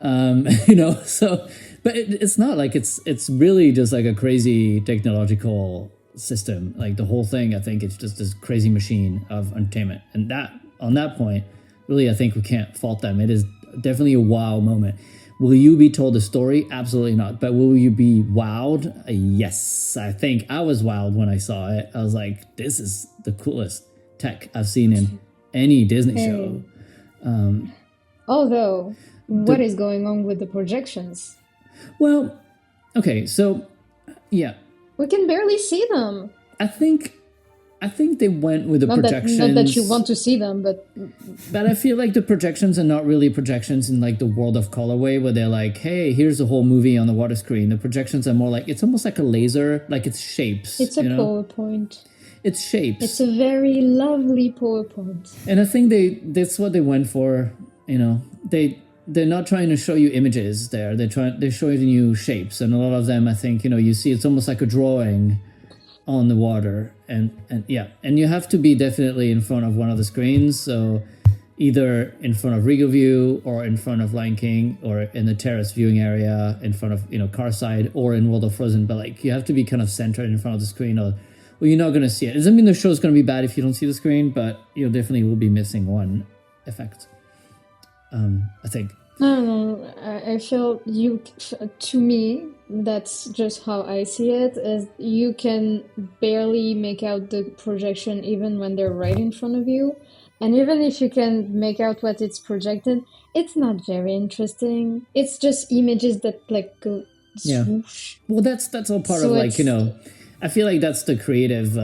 You know, so... But it's not like it's really just like a crazy technological system. Like the whole thing, I think it's just this crazy machine of entertainment. And that on that point, really, I think we can't fault them. It is definitely a wow moment. Will you be told a story? Absolutely not. But will you be wowed? Yes. I think I was wowed when I saw it. I was like, this is the coolest tech I've seen in any Disney show. Although, what is going on with the projections? Well, okay, so, yeah. We can barely see them. I think I think they went with the projections. Not that you want to see them, but I feel like the projections are not really projections in like the world of color way, where they're like, hey, here's the whole movie on the water screen. The projections are more like, it's almost like a laser, like it's shapes. It's a PowerPoint. It's shapes. It's a very lovely PowerPoint. And I think that's what they went for. They're not trying to show you images there. They're showing you shapes, and a lot of them, I think, you see it's almost like a drawing on the water, and you have to be definitely in front of one of the screens. So either in front of Regal View, or in front of Lion King, or in the terrace viewing area in front of car side, or in World of Frozen. But like you have to be kind of centered in front of the screen, or you're not going to see it. It doesn't mean the show's going to be bad if you don't see the screen, but you definitely will be missing one effect. I think. No, I feel to me, that's just how I see it, is you can barely make out the projection even when they're right in front of you. And even if you can make out what it's projected, it's not very interesting. It's just images that like go swoosh. Well, that's all part of like, I feel like that's the creative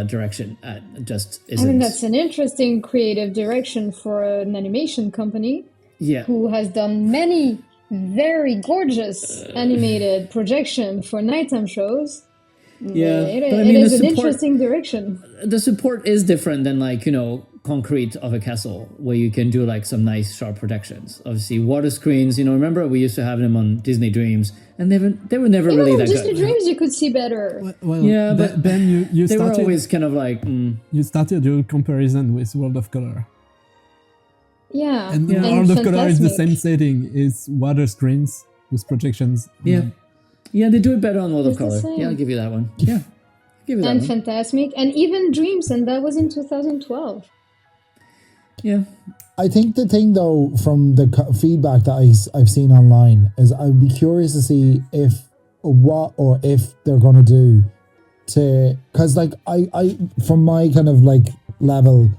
direction. Just isn't. I mean, that's an interesting creative direction for an animation company. Yeah. Who has done many very gorgeous animated projection for nighttime shows. Yeah, it is an interesting direction. The support is different than like, concrete of a castle, where you can do like some nice sharp projections. Obviously, water screens, remember we used to have them on Disney Dreams, and they were never really that Disney good. Dreams you could see better. Well, yeah, but Ben, you they started, were always kind of like... You started your comparison with World of Color. Yeah. And World of Color is the same setting, is water screens with projections. Yeah. Yeah, they do it better on World of Color. Yeah, I'll give you that one. Yeah. I'll give you that and one. Fantasmic, and even Dreams, and that was in 2012. Yeah. I think the thing, though, from the feedback that I've seen online, is I'd be curious to see if they're going to do to... Because, like, I from my kind of, like, level...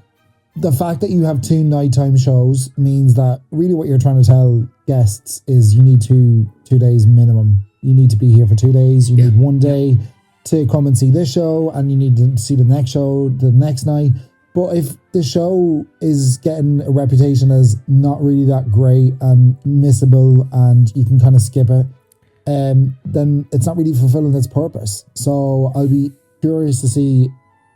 The fact that you have 2 nighttime shows means that really what you're trying to tell guests is you need two days minimum. You need to be here for 2 days. You need 1 day to come and see this show, and you need to see the next show the next night. But if the show is getting a reputation as not really that great and missable, and you can kind of skip it, then it's not really fulfilling its purpose. So I'll be curious to see,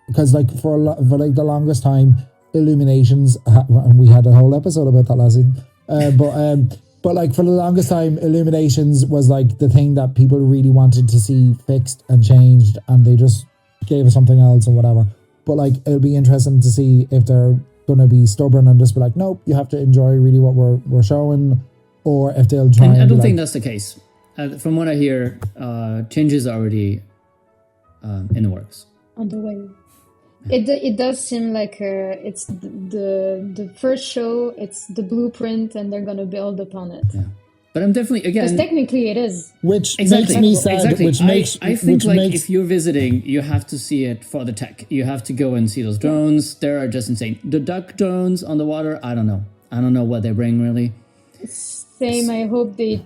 because like for the longest time, Illuminations, and we had a whole episode about that last season, but like for the longest time, Illuminations was like the thing that people really wanted to see fixed and changed, and they just gave us something else or whatever. But like it'll be interesting to see if they're going to be stubborn and just be like, nope, you have to enjoy really what we're showing, or if they'll try. I don't think that's the case. From what I hear, changes are already in the works. On the way. It does seem like it's the first show, it's the blueprint, and they're going to build upon it. Yeah. But I'm definitely, again... Because technically it is. Which makes me sad. Exactly. Which makes, I think if you're visiting, you have to see it for the tech. You have to go and see those drones. They are just insane. The duck drones on the water, I don't know. I don't know what they bring, really. Same, I hope they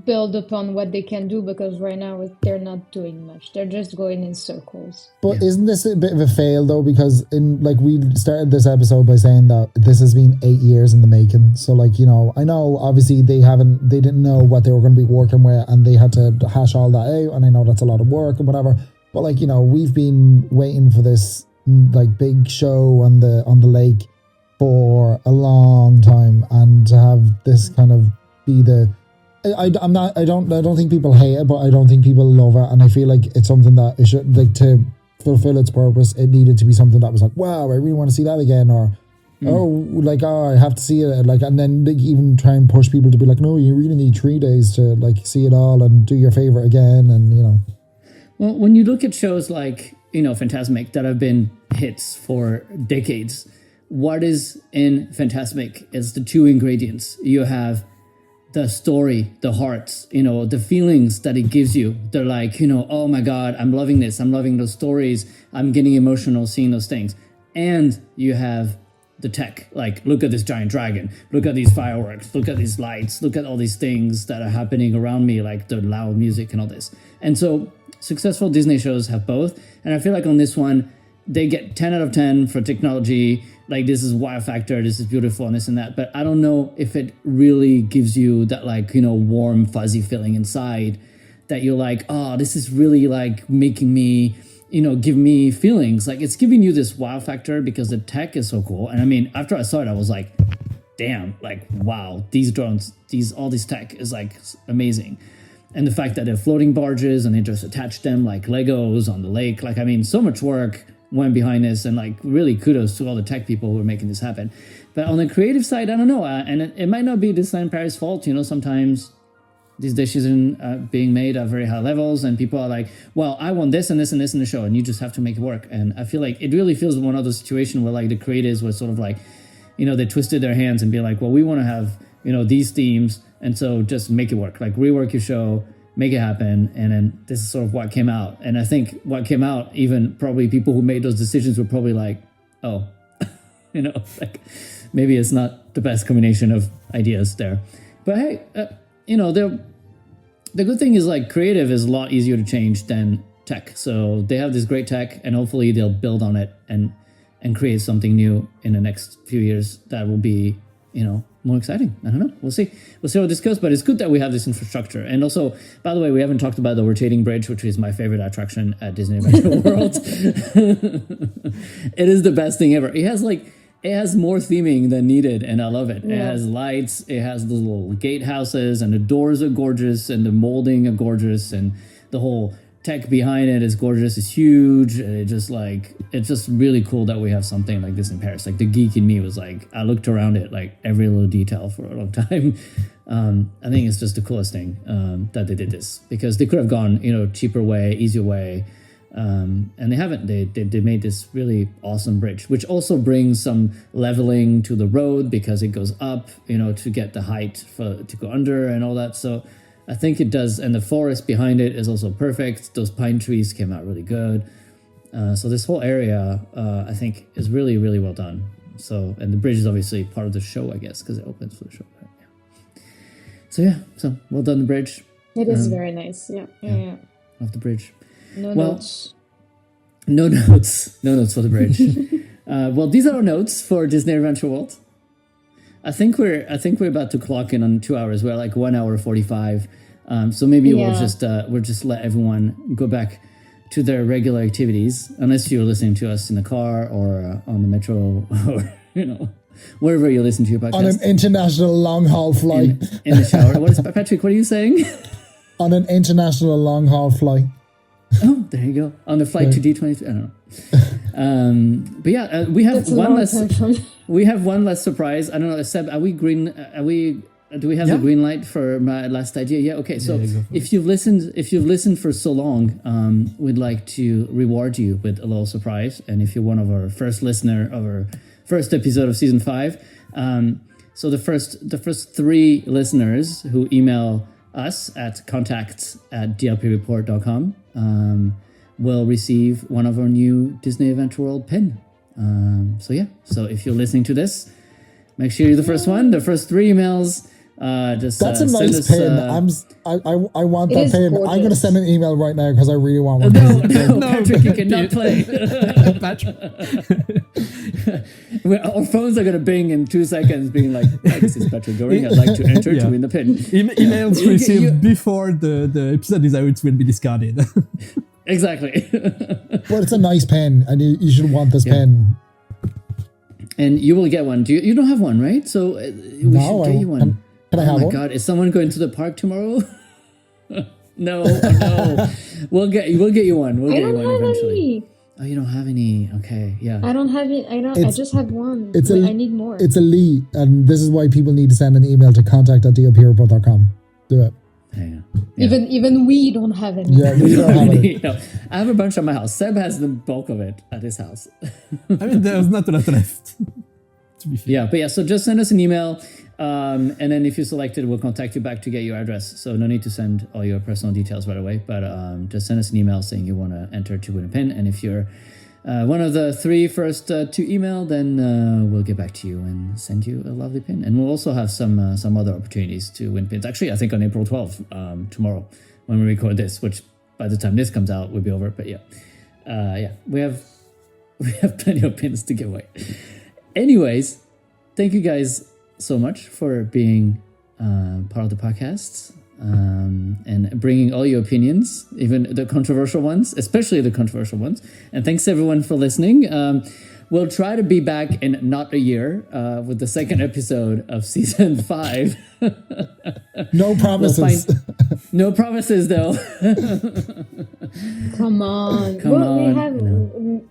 build upon what they can do, because right now they're not doing much. They're just going in circles. But isn't this a bit of a fail, though? Because we started this episode by saying that this has been 8 years in the making. So like, I know obviously they didn't know what they were going to be working with, and they had to hash all that out, and I know that's a lot of work and whatever. But like, we've been waiting for this like big show on the lake for a long time, and to have this kind of be the... I don't think people hate it, but I don't think people love it, and I feel like it's something that it should, like, to fulfill its purpose, it needed to be something that was like, wow, I really want to see that again, or I have to see it, like, and then they even try and push people to be like, no, you really need 3 days to like see it all and do your favorite again, and Well, when you look at shows like Fantasmic that have been hits for decades, what is in Fantasmic is the 2 ingredients. You have the story, the heart, the feelings that it gives you. They're like, oh my God, I'm loving this. I'm loving those stories. I'm getting emotional seeing those things. And you have the tech, like, look at this giant dragon. Look at these fireworks. Look at these lights. Look at all these things that are happening around me, like the loud music and all this. And so successful Disney shows have both. And I feel like on this one, they get 10 out of 10 for technology. Like, this is wow factor, this is beautiful, and this and that. But I don't know if it really gives you that, like, you know, warm, fuzzy feeling inside that you're like, oh, this is really like making me, you know, give me feelings. Like, it's giving you this wow factor because the tech is so cool. And I mean, after I saw it, I was like, damn, like, wow, these drones, all this tech is like amazing. And the fact that they're floating barges and they just attach them like Legos on the lake. Like, I mean, so much work went behind this, and like, really kudos to all the tech people who are making this happen. But on the creative side, I don't know. And it might not be Design Paris' fault. You know, sometimes these decisions being made at very high levels, and people are like, well, I want this and this and this in the show, and you just have to make it work. And I feel like it really feels one of those situations where like the creators were sort of like, you know, they twisted their hands and be like, well, we want to have, you know, these themes, and so just make it work. Like, rework your show, make it happen. And then this is sort of what came out. And I think what came out, even probably people who made those decisions were probably like, oh, you know, like, maybe it's not the best combination of ideas there. But hey, you know, the good thing is, like, creative is a lot easier to change than tech. So they have this great tech, and hopefully they'll build on it and create something new in the next few years that will be, you know, more exciting. I don't know. We'll see how this goes, but it's good that we have this infrastructure. And also, by the way, we haven't talked about the rotating bridge, which is my favorite attraction at Disney Adventure World. It is the best thing ever. It has more theming than needed, and I love it. Yeah. It has lights, it has the little gatehouses, and the doors are gorgeous, and the molding are gorgeous, and the whole tech behind it is gorgeous. It's huge. It's just really cool that we have something like this in Paris. Like, the geek in me was like, I looked around it, like, every little detail for a long time. I think it's just the coolest thing that they did this, because they could have gone, you know, cheaper way, easier way. And they haven't. They made this really awesome bridge, which also brings some leveling to the road because it goes up, you know, to get the height to go under and all that. So I think it does. And the forest behind it is also perfect. Those pine trees came out really good. So this whole area, I think, is really, really well done. So, and the bridge is obviously part of the show, I guess, because it opens for the show. Right? Yeah. So well done, the bridge. It is very nice. Yeah. Off the bridge. No notes for the bridge. Well, these are our notes for Disney Adventure World. I think we're about to clock in on 2 hours. We're like 1 hour 45. So maybe we'll just let everyone go back to their regular activities, unless you're listening to us in the car or on the metro or, you know, wherever you listen to your podcast. On an international long haul flight. In the shower. Patrick, what are you saying? On an international long haul flight. Oh, there you go. On the flight to D23. I don't know. But yeah, we have one less. We have one less surprise. I don't know, Seb. Are we green? Do we have the green light for my last idea? Yeah. Okay. So if you've listened for so long, we'd like to reward you with a little surprise. And if you're one of our first listener of our first episode of season 5, so the first 3 listeners who email us at contacts@dlpreport.com will receive one of our new Disney Adventure World pin. So if you're listening to this, make sure you're the first one. The first 3 emails. That's a nice pin. I want that pin. Gorgeous. I'm going to send an email right now because I really want one. No, Patrick, you cannot play. Patrick. Our phones are going to bing in 2 seconds, being like, "Hi, this is Patrick Goring. I'd like to enter to win the pin." Emails received before the episode is out will be discarded. Exactly. But it's a nice pen, and you should want this pen. And you will get one. You don't have one, right? So we should get you one. Can I have one? Oh my God! Is someone going to the park tomorrow? No. We'll get you one. We'll get you one eventually. Oh, you don't have any? Okay, yeah. I don't have it. I just have one. I need more. It's elite, and this is why people need to send an email to contact@dlpreport.com. Do it. Yeah. Even we don't have any. Yeah, we don't have any. No, I have a bunch at my house. Seb has the bulk of it at his house. I mean, there's not a lot left. To be fair. Yeah, but so just send us an email, and then if you're selected, we'll contact you back to get your address. So no need to send all your personal details right away, but just send us an email saying you want to enter to win a pin. And if you're one of the 3 first to email, then we'll get back to you and send you a lovely pin. And we'll also have some other opportunities to win pins. Actually, I think on April 12th, tomorrow, when we record this, which by the time this comes out will be over. But we have we have plenty of pins to give away. Anyways, thank you guys so much for being part of the podcast and bringing all your opinions, even the controversial ones, especially the controversial ones. And thanks everyone for listening. We'll try to be back in not a year with the second episode of season 5. No promises. No promises, though. Come on.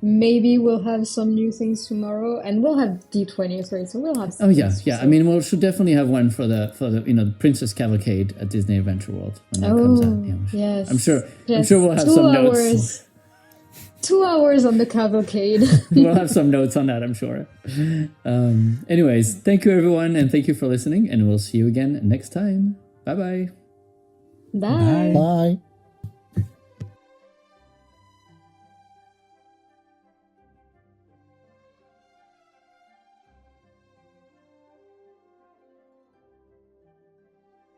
Maybe we'll have some new things tomorrow, and we'll have D23, so we'll have some. Oh yeah. I mean, we should definitely have one for the Princess Cavalcade at Disney Adventure World when that comes out. Yes. I'm sure we'll have some notes. 2 hours on the cavalcade. We'll have some notes on that, I'm sure. Anyways, thank you everyone, and thank you for listening, and we'll see you again next time. Bye-bye. Bye. Bye.